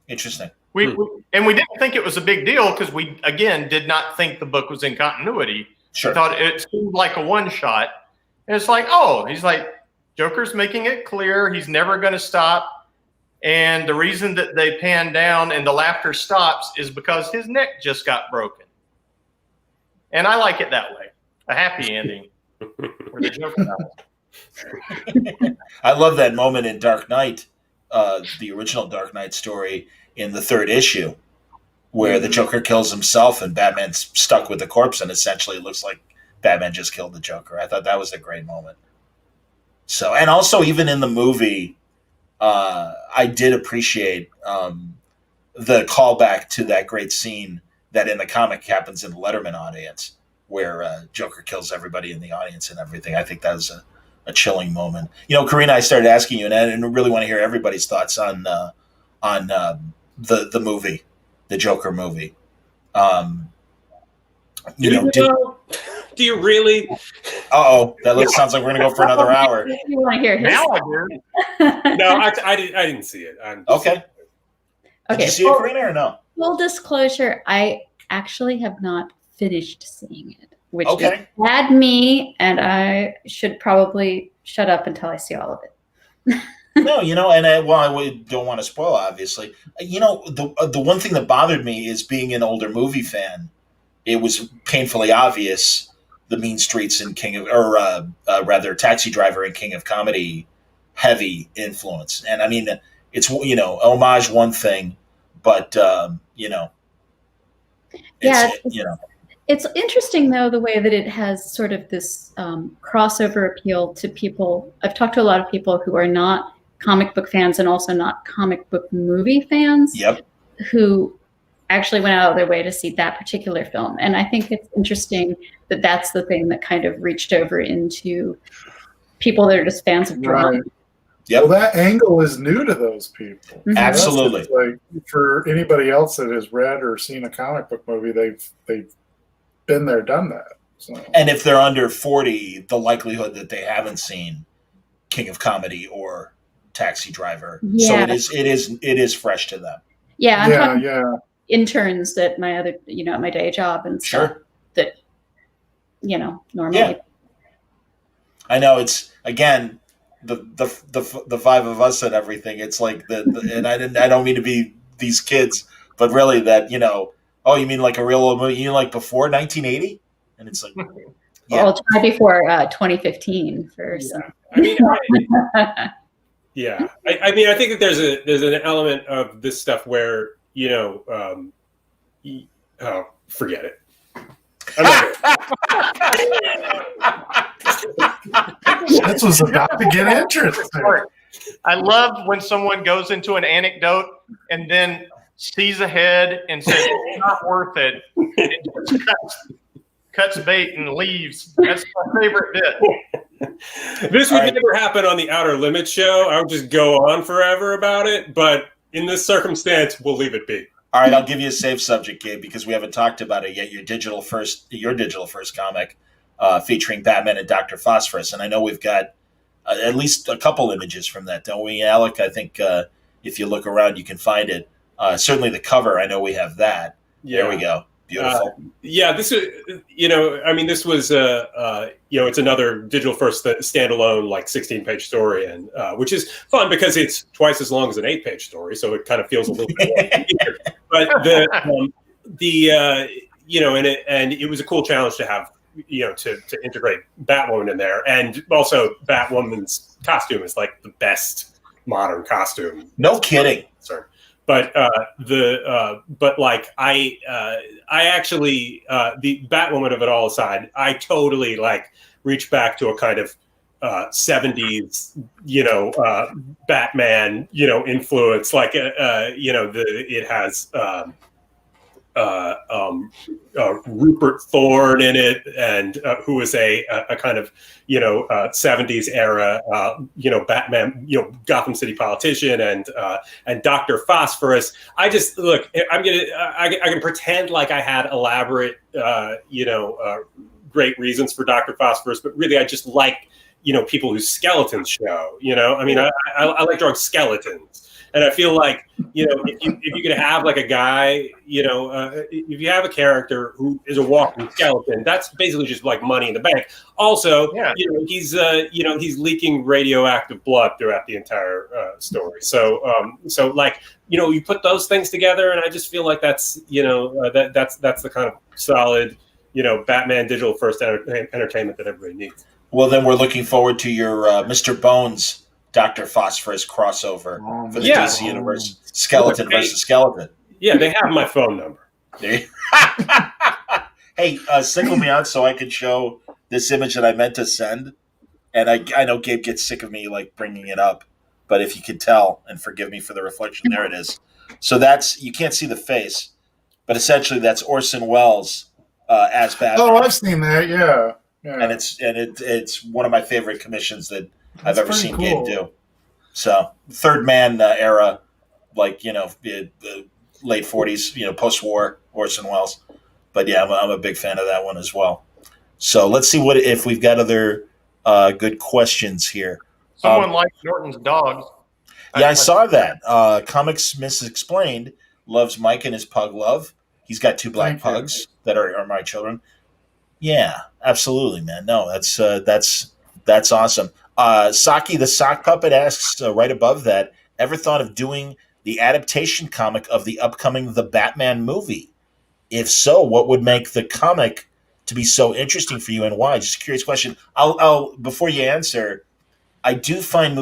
Interesting. We didn't think it was a big deal because we, again, did not think the book was in continuity. Sure. We thought it seemed like a one-shot. And it's like, oh, he's like, Joker's making it clear he's never going to stop. And the reason that they pan down and the laughter stops is because his neck just got broken. And I like it that way. A happy ending where the Joker dies. I love that moment in Dark Knight, the original Dark Knight story in the 3rd issue, where the Joker kills himself and Batman's stuck with the corpse, and essentially it looks like Batman just killed the Joker. I thought that was a great moment. So, and also even in the movie, I did appreciate the callback to that great scene that in the comic happens in the Letterman audience, where Joker kills everybody in the audience and everything. I think that was a chilling moment. You know, Corinna, I started asking you, and I really want to hear everybody's thoughts on the movie, the Joker movie. Do you really? That sounds like we're going to go for another hour. You want to hear his? Now I do. No, I didn't see it. Okay. Did you see it, Corinna, or no? Full disclosure, I actually have not finished seeing it, which Okay. had me, and I should probably shut up until I see all of it. No, and I don't want to spoil, obviously. The one thing that bothered me is being an older movie fan. It was painfully obvious the Mean Streets and Taxi Driver and King of Comedy heavy influence. And I mean, it's, homage one thing, but, It's interesting, though, the way that it has sort of this crossover appeal to people. I've talked to a lot of people who are not comic book fans and also not comic book movie fans. Yep. Who actually went out of their way to see that particular film. And I think it's interesting that that's the thing that kind of reached over into people that are just fans of drama. Right. Yep. Well, that angle is new to those people. Mm-hmm. Absolutely. Like, for anybody else that has read or seen a comic book movie, they've been there, done that. So. And if they're under 40, the likelihood that they haven't seen King of Comedy or Taxi Driver. Yeah. So it is fresh to them. Yeah. I'm talking yeah. interns at my other, at my day job and stuff that, normally. Yeah. I know it's, again, the five of us and everything. It's like and I don't mean to be these kids, but really that, you mean like a real old movie? You mean like before 1980? And it's like, yeah. Well, try before 2015 for some. I mean, yeah. I mean, I think that there's an element of this stuff where, forget it. This was about to get interesting. I love when someone goes into an anecdote and then sees ahead and says, it's not worth it. And just cuts bait and leaves. That's my favorite bit. This would never happen on the Outer Limits show. I would just go on forever about it. But in this circumstance, we'll leave it be. All right, I'll give you a safe subject, Gabe, because we haven't talked about it yet. Your digital first comic featuring Batman and Dr. Phosphorus. And I know we've got at least a couple images from that, don't we, Alec? I think if you look around, you can find it. Certainly the cover, I know we have that. Yeah. There we go. Beautiful. This is, this was, it's another digital first standalone, like 16-page story, and which is fun because it's twice as long as an 8-page story, so it kind of feels a little bit more. But it was a cool challenge to have, to integrate Batwoman in there, and also Batwoman's costume is like the best modern costume. No kidding. Sorry. But I actually, the Batwoman of it all aside, I totally reach back to a kind of 70s, Batman, influence. It has Rupert Thorne in it, and who is a kind of 70s era Batman, Gotham City politician, and Dr. Phosphorus. I just I can pretend like I had elaborate great reasons for Dr. Phosphorus, but really I just like people whose skeletons show. I mean, I like drawing skeletons. And I feel like, if you could have like a guy, if you have a character who is a walking skeleton, that's basically just like money in the bank. Also, he's leaking radioactive blood throughout the entire story. So you put those things together, and I just feel like that's that's the kind of solid, Batman digital first entertainment that everybody needs. Well, then we're looking forward to your Mr. Bones, Dr. Phosphorus crossover for the DC Universe, skeleton versus skeleton. Yeah, they have my phone number. Hey, single me out so I can show this image that I meant to send. And I know Gabe gets sick of me like bringing it up, but if you could tell, and forgive me for the reflection, there it is. So you can't see the face, but essentially that's Orson Welles as Batman. Oh, I've seen that. Yeah. And it's one of my favorite commissions that I've ever seen Gabe do. So Third Man era, like the late 40s, post-war Orson Welles. But yeah, I'm a big fan of that one as well. So let's see if we've got other good questions here. Someone likes Norton's dogs. Yeah, I saw that. Comics Misexplained loves Mike and his pug love. He's got 2 black pugs that are my children. Yeah, absolutely, man. No, that's awesome. Saki the Sock Puppet asks right above that, ever thought of doing the adaptation comic of the upcoming The Batman movie? If so, what would make the comic to be so interesting for you and why? Just a curious question. I'll before you answer, I do find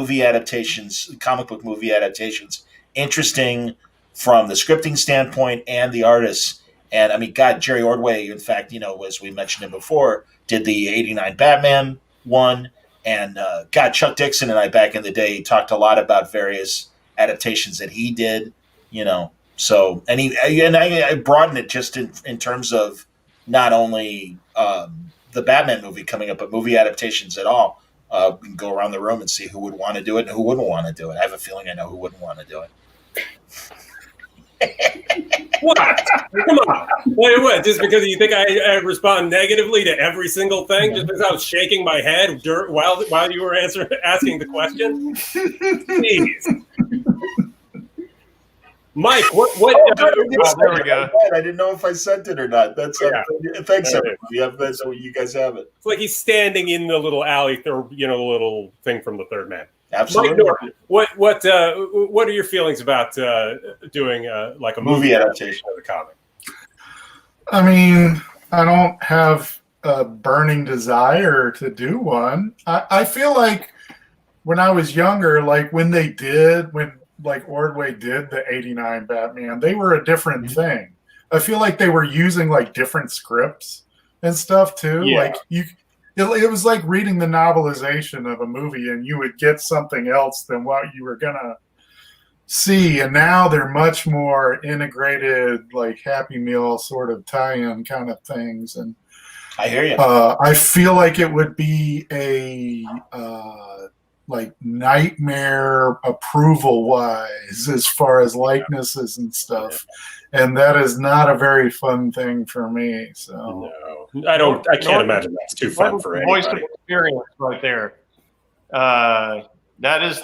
comic book movie adaptations, interesting from the scripting standpoint and the artists. And I mean, God, Jerry Ordway, in fact, as we mentioned him before, did the '89 Batman one. And Chuck Dixon and I back in the day talked a lot about various adaptations that he did, So, I broaden it just in terms of not only the Batman movie coming up, but movie adaptations at all. We can go around the room and see who would want to do it and who wouldn't want to do it. I have a feeling I know who wouldn't want to do it. What? Come on. What? Just because you think I respond negatively to every single thing, just because I was shaking my head while you were asking the question? Jeez. Mike, what? There we go. I didn't know if I sent it or not. Thanks, everybody. That's what you guys have it. It's like he's standing in the little alley, the little thing from the Third Man. Absolutely. Mike Norton, what are your feelings about doing like a movie adaptation of the comic? I mean, I don't have a burning desire to do one. I feel like when I was younger, like when Ordway did the '89 Batman, they were a different thing. I feel like they were using like different scripts and stuff too. Yeah. Like it was like reading the novelization of a movie, and you would get something else than what you were gonna see. And now they're much more integrated, like Happy Meal sort of tie-in kind of things. And I hear you. I feel like it would be a like nightmare approval wise as far as likenesses and stuff. And that is not a very fun thing for me. So no, I can't imagine that's too fun for anybody. Voice of experience right there. That is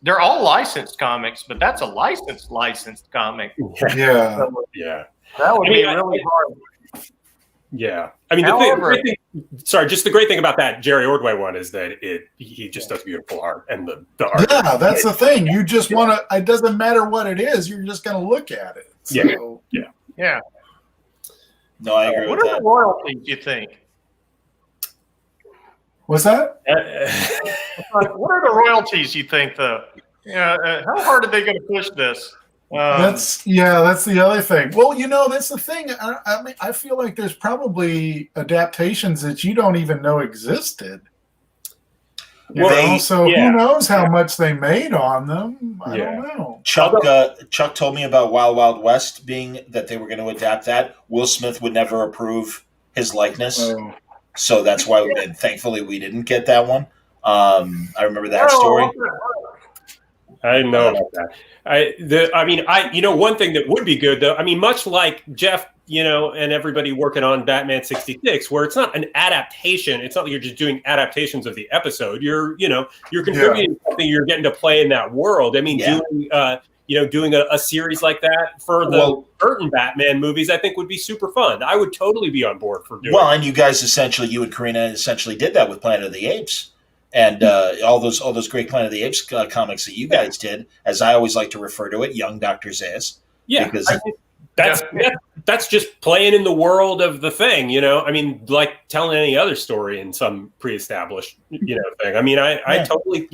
they're all licensed comics, but that's a licensed comic. Yeah. So, yeah. That would be really hard. Yeah, I mean, the great thing about that Jerry Ordway one is that he just does beautiful art, and the art. Yeah, that's the thing. You just want to. It doesn't matter what it is. You're just going to look at it. So. Yeah. No, I agree with that. What are the royalties, you think? What's that? What are the royalties, you think? Though, how hard are they going to push this? That's the other thing. Well, that's the thing. I mean, I feel like there's probably adaptations that you don't even know existed. Who knows how much they made on them? I don't know. Chuck told me about Wild Wild West being that they were going to adapt that. Will Smith would never approve his likeness, so that's why thankfully we didn't get that one. I remember that story. I didn't know about that. One thing that would be good though. I mean, much like Jeff and everybody working on Batman 66, where it's not an adaptation. It's not like you're just doing adaptations of the episode. You're contributing something. You're getting to play in that world. I mean, doing a series like that for the Burton Batman movies, I think would be super fun. I would totally be on board for doing. Well, and you guys you and Corinna essentially did that with Planet of the Apes, and all those great Planet of the Apes comics that you guys did, as I always like to refer to it, Young Dr. Zayas. Yeah, because that's just playing in the world of the thing, I mean, like telling any other story in some pre-established, thing. I mean, I totally,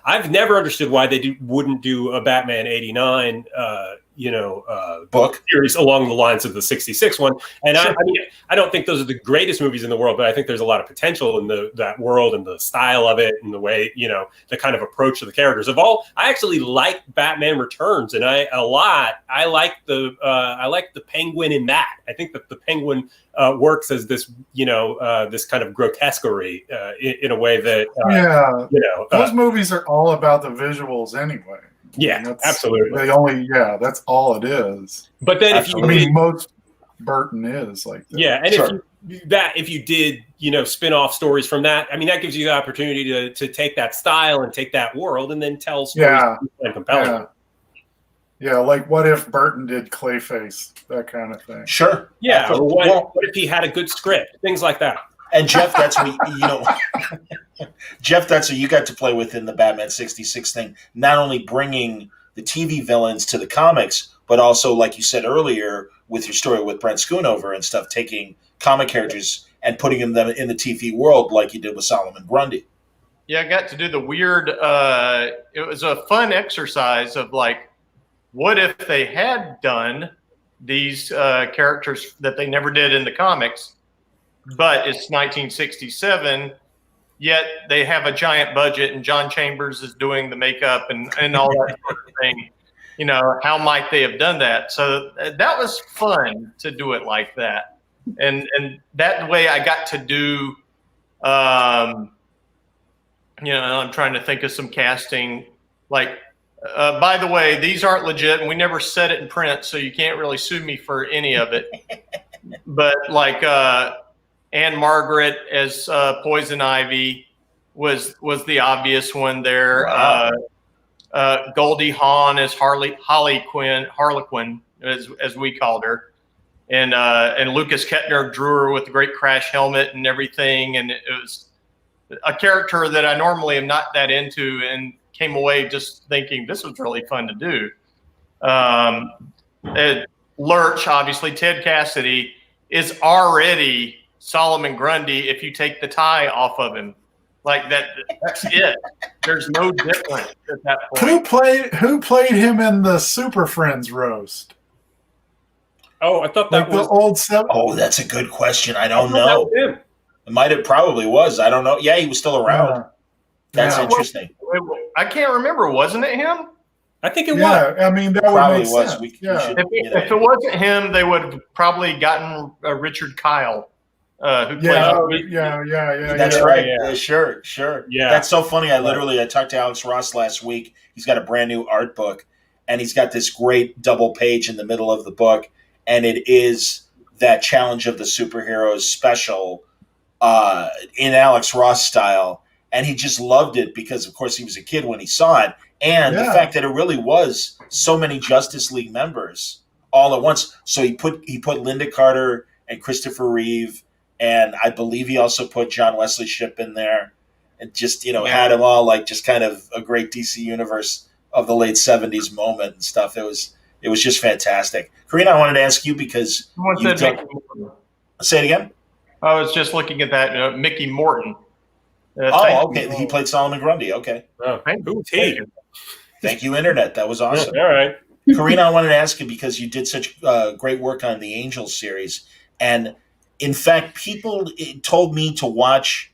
I've never understood why they wouldn't do a Batman 89, book series along the lines of the 66 one. And sure. I mean, I don't think those are the greatest movies in the world, but I think there's a lot of potential in that world and the style of it and the way, the kind of approach to the characters of all. I actually like Batman Returns, and I like the Penguin in that. I think that the Penguin works as this, this kind of grotesquerie in a way that, those movies are all about the visuals anyway. Yeah, absolutely. That's all it is. But then most Burton is like that. Yeah, and if you did, spin-off stories from that, I mean, that gives you the opportunity to take that style and take that world and then tell stories and compelling. Yeah, like what if Burton did Clayface, that kind of thing. Sure. Yeah, or what if he had a good script, things like that. And Jeff, that's what Jeff, that's what you got to play with in the Batman 66 thing. Not only bringing the TV villains to the comics, but also, like you said earlier, with your story with Brent Schoonover and stuff, taking comic characters and putting them in the TV world, like you did with Solomon Grundy. Yeah, I got to do the weird. It was a fun exercise of like, what if they had done these characters that they never did in the comics? But it's 1967, yet they have a giant budget, and John Chambers is doing the makeup and all that sort of thing. How might they have done that? So that was fun to do it like that, and that way I got to do. I'm trying to think of some casting. Like, by the way, these aren't legit, and we never said it in print, so you can't really sue me for any of it. But like. Anne Margaret as Poison Ivy was the obvious one there. Wow. Goldie Hawn as Harlequin, as we called her, and Lucas Kettner drew her with the great crash helmet and everything, and it was a character that I normally am not that into, and came away just thinking this was really fun to do. Lurch, obviously, Ted Cassidy is already Solomon Grundy if you take the tie off of him. Like that's it. There's no difference at that point. Who played him in the Super Friends roast? Oh, I thought that was the old seven. Oh, that's a good question. I don't know. It probably was. I don't know. Yeah, he was still around. That's interesting. I can't remember. Wasn't it him? I think it was. Yeah, I mean, that probably would make was. sense. If it wasn't him, they would have probably gotten Richard Kyle. Who played That's right. Yeah. Sure. Yeah. That's so funny. I talked to Alex Ross last week. He's got a brand new art book, and he's got this great double page in the middle of the book, and it is that Challenge of the Superheroes special in Alex Ross style. And he just loved it because, of course, he was a kid when he saw it. And the fact that it really was so many Justice League members all at once. So he put Linda Carter and Christopher Reeve, and I believe he also put John Wesley Shipp in there, and just had them all like just kind of a great DC universe of the late 70s moment and stuff. It was just fantastic. Corinna, I wanted to ask you because say it again. I was just looking at that Mickey Morton. Okay. He played Solomon Grundy. Okay. Oh, Thank you, Internet. That was awesome. All right. Corinna, I wanted to ask you because you did such great work on the Angels series, and in fact, people told me to watch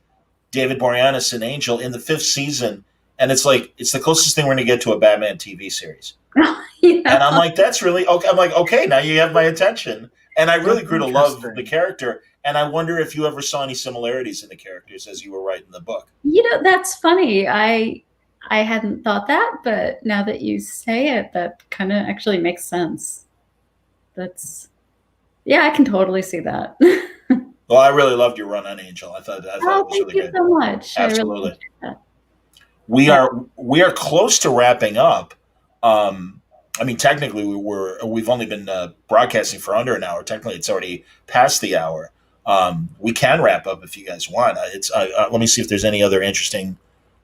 David Boreanaz in Angel in the 5th season, and it's the closest thing we're going to get to a Batman TV series. And I'm like, that's really okay. I'm like, okay, now you have my attention, and I really grew to love the character. And I wonder if you ever saw any similarities in the characters as you were writing the book. That's funny. I hadn't thought that, but now that you say it, that kind of actually makes sense. Yeah, I can totally see that. Well, I really loved your run on Angel. I thought it was thank really you good. so much. Absolutely. I really appreciate that. We are close to wrapping up. I mean, technically, we've only been broadcasting for under an hour. Technically, it's already past the hour. We can wrap up if you guys want. Let me see if there's any other interesting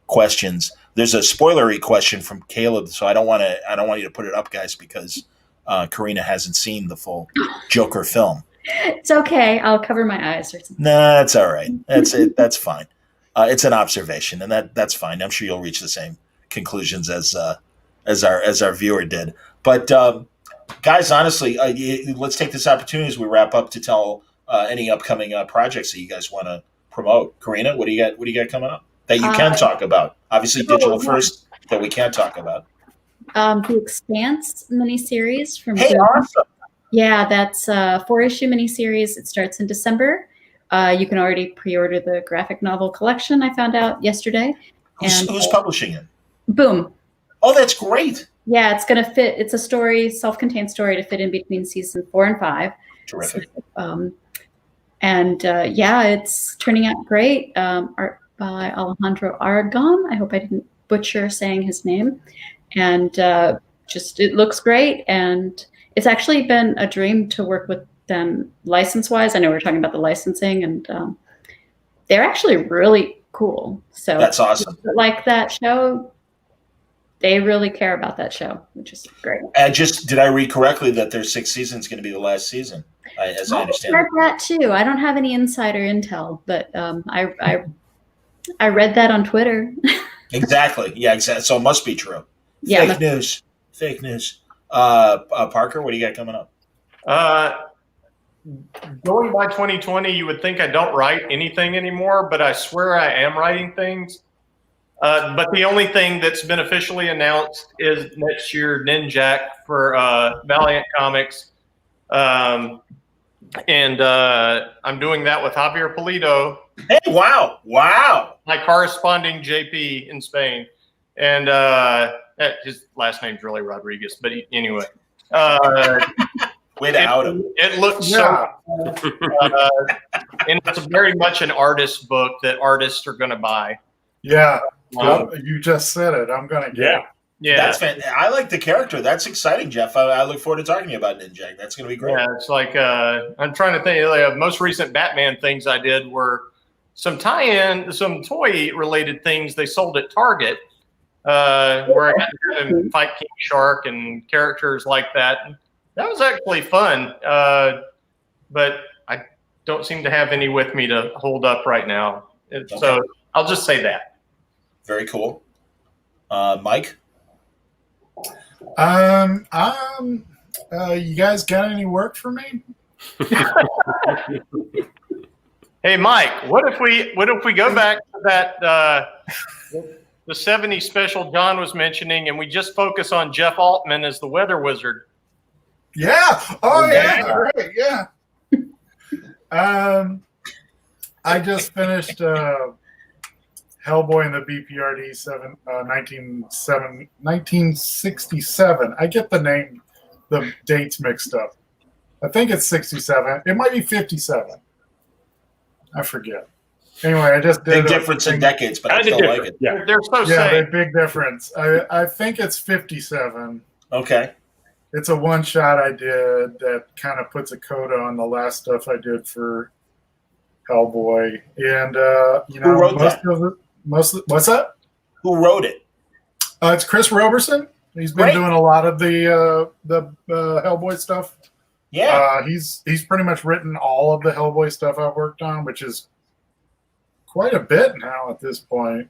questions. There's a spoilery question from Caleb, so I don't want you to put it up, guys, because Corinna hasn't seen the full Joker film. It's okay. I'll cover my eyes or something. Nah, that's all right. That's it. That's fine. It's an observation, and that's fine. I'm sure you'll reach the same conclusions as our viewer did. But guys, honestly, let's take this opportunity as we wrap up to tell any upcoming projects that you guys want to promote. Corinna, what do you got? What do you got coming up that you can talk about? Obviously, digital first that we can't talk about. The Expanse miniseries from. Hey, awesome. Yeah, that's a 4-issue miniseries. It starts in December. You can already pre-order the graphic novel collection. I found out yesterday. Who's publishing it? Boom. Oh, that's great. Yeah, it's going to fit. It's a story, self-contained story to fit in between season 4 and 5. Terrific. So, yeah, it's turning out great. Art by Alejandro Aragon. I hope I didn't butcher saying his name. And it looks great. And it's actually been a dream to work with them license-wise. I know we're talking about the licensing, and they're actually really cool. So that's awesome. Like that show, they really care about that show, which is great. And did I read correctly that their 6th season is going to be the last season? As I understand. I read that too. I don't have any insider intel, but I read that on Twitter. Exactly. Yeah. Exactly. So it must be true. Yeah. Fake news. Parker, what do you got coming up? Going by 2020, you would think I don't write anything anymore, but I swear I am writing things. But the only thing that's been officially announced is next year, Ninjak for Valiant Comics. And I'm doing that with Javier Pulido. Hey, wow. My corresponding JP in Spain. And his last name's really Rodriguez, but anyway. Way to out him. It looks so and it's very much an artist book that artists are going to buy. Yeah. You just said it. I'm going to get it. Yeah, that's fantastic. I like the character. That's exciting, Jeff. I look forward to talking to you about Ninjak. That's going to be great. Yeah, it's like I'm trying to think. Most recent Batman things I did were some tie-in, some toy-related things they sold at Target, where I got to fight King Shark and characters like that. That was actually fun, but I don't seem to have any with me to hold up right now. Okay. So I'll just say that. Very cool. Mike? You guys got any work for me? Hey, Mike, what if we go back to that the 70s special John was mentioning, and we just focus on Jeff Altman as the weather wizard? Yeah. Oh yeah. Great. Yeah. I just finished Hellboy in the BPRD 1967. I get the dates mixed up. I think it's 67. It might be 57. I forget. Anyway, I just did big difference in decades, but I still like it. Yeah, they're so big difference. I think it's 57. Okay. It's a one shot I did that kind of puts a coda on the last stuff I did for Hellboy. And who wrote that? What's that? Who wrote it? It's Chris Roberson. He's been doing a lot of the Hellboy stuff. Yeah. He's pretty much written all of the Hellboy stuff I've worked on, which is quite a bit now at this point.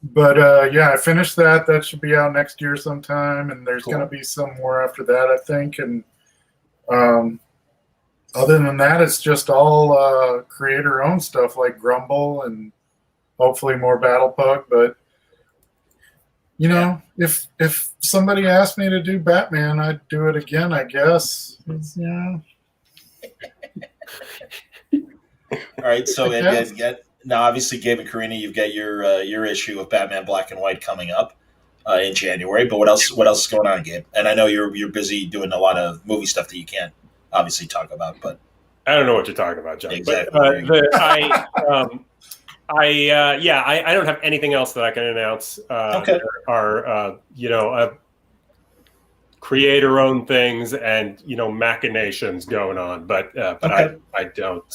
But I finished that. That should be out next year sometime, and there's going to be some more after that, I think. And other than that, it's just all creator-owned stuff like Grumble and hopefully more Battle Pug. But if somebody asked me to do Batman, I'd do it again, I guess. All right, so now obviously, Gabe and Corinna, you've got your issue of Batman Black and White coming up in January. But what else is going on, Gabe? And I know you're busy doing a lot of movie stuff that you can't obviously talk about. But I don't know what you're talking about, John. Exactly. But, I don't have anything else that I can announce. Okay. There are, creator-owned things and machinations going on, but Okay. I don't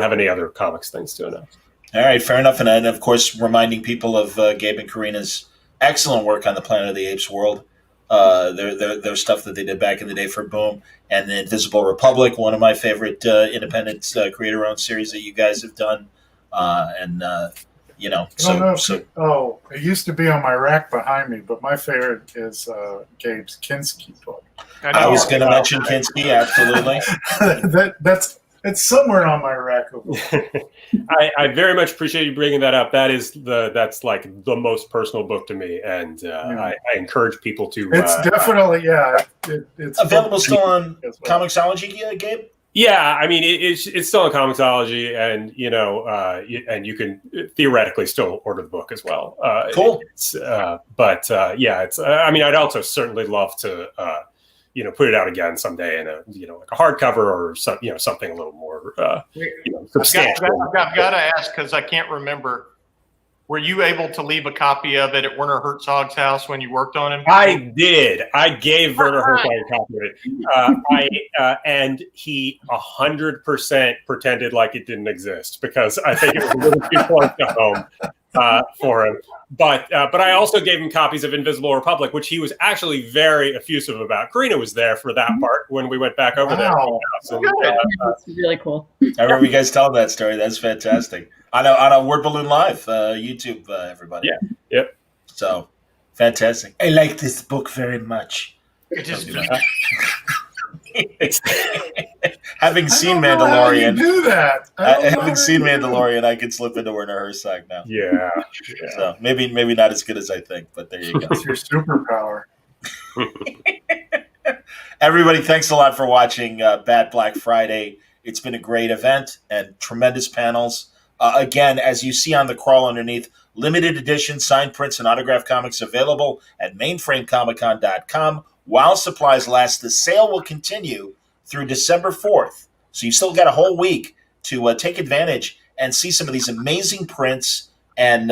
have any other comics things to announce. All right, fair enough. And of course, reminding people of Gabe and Corinna's excellent work on the Planet of the Apes world. Their stuff that they did back in the day for Boom, and the Invisible Republic, one of my favorite independent creator-owned series that you guys have done. It used to be on my rack behind me, but my favorite is Gabe's Kinski book. I was going to mention Kinski, absolutely. It's somewhere on my rack. I very much appreciate you bringing that up. That's like the most personal book to me, and I encourage people to. It's definitely it's available still on Comixology, Gabe. Yeah, I mean it's still on Comixology, and and you can theoretically still order the book as well. Cool. It's I mean, I'd also certainly love to. Put it out again someday in a like a hardcover or something a little more substantial. I've got to ask because I can't remember. Were you able to leave a copy of it at Werner Herzog's house when you worked on him? I did. I gave Werner Herzog a copy of it. And he 100% pretended like it didn't exist because I think it was a little too close to home for him. But I also gave him copies of Invisible Republic, which he was actually very effusive about. Corinna was there for that part when we went back over there. That's really cool. I remember you guys telling that story. That's fantastic. On a Word Balloon Live YouTube, everybody. Yeah. Yep. So fantastic. I like this book very much. It is. Having seen Mandalorian, do that. Having seen Mandalorian, I can slip into Werner Herzog now. Yeah. So maybe not as good as I think, but there you go. It's your superpower. Everybody, thanks a lot for watching Bat Black Friday. It's been a great event and tremendous panels. Again, as you see on the crawl underneath, limited edition signed prints and autographed comics available at mainframecomiccon.com. While supplies last, the sale will continue through December 4th. So you've still got a whole week to take advantage and see some of these amazing prints and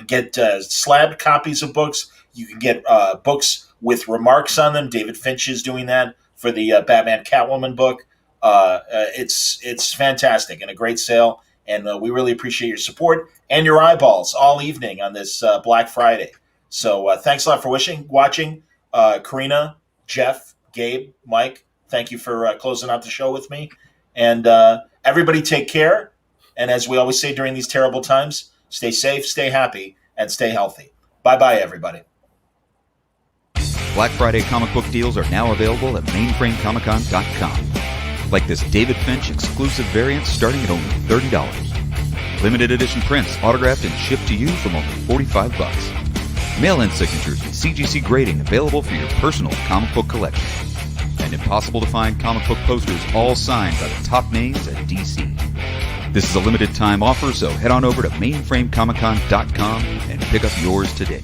get slabbed copies of books. You can get books with remarks on them. David Finch is doing that for the Batman Catwoman book. It's fantastic and a great sale. And we really appreciate your support and your eyeballs all evening on this Black Friday. So thanks a lot for watching. Corinna, Jeff, Gabe, Mike, thank you for closing out the show with me. And everybody take care. And as we always say during these terrible times, stay safe, stay happy, and stay healthy. Bye-bye, everybody. Black Friday comic book deals are now available at mainframecomiccon.com. Like this David Finch exclusive variant starting at only $30. Limited edition prints autographed and shipped to you from only $45. Mail-in signatures and CGC grading available for your personal comic book collection. And impossible to find comic book posters all signed by the top names at DC. This is a limited time offer, so head on over to mainframecomiccon.com and pick up yours today.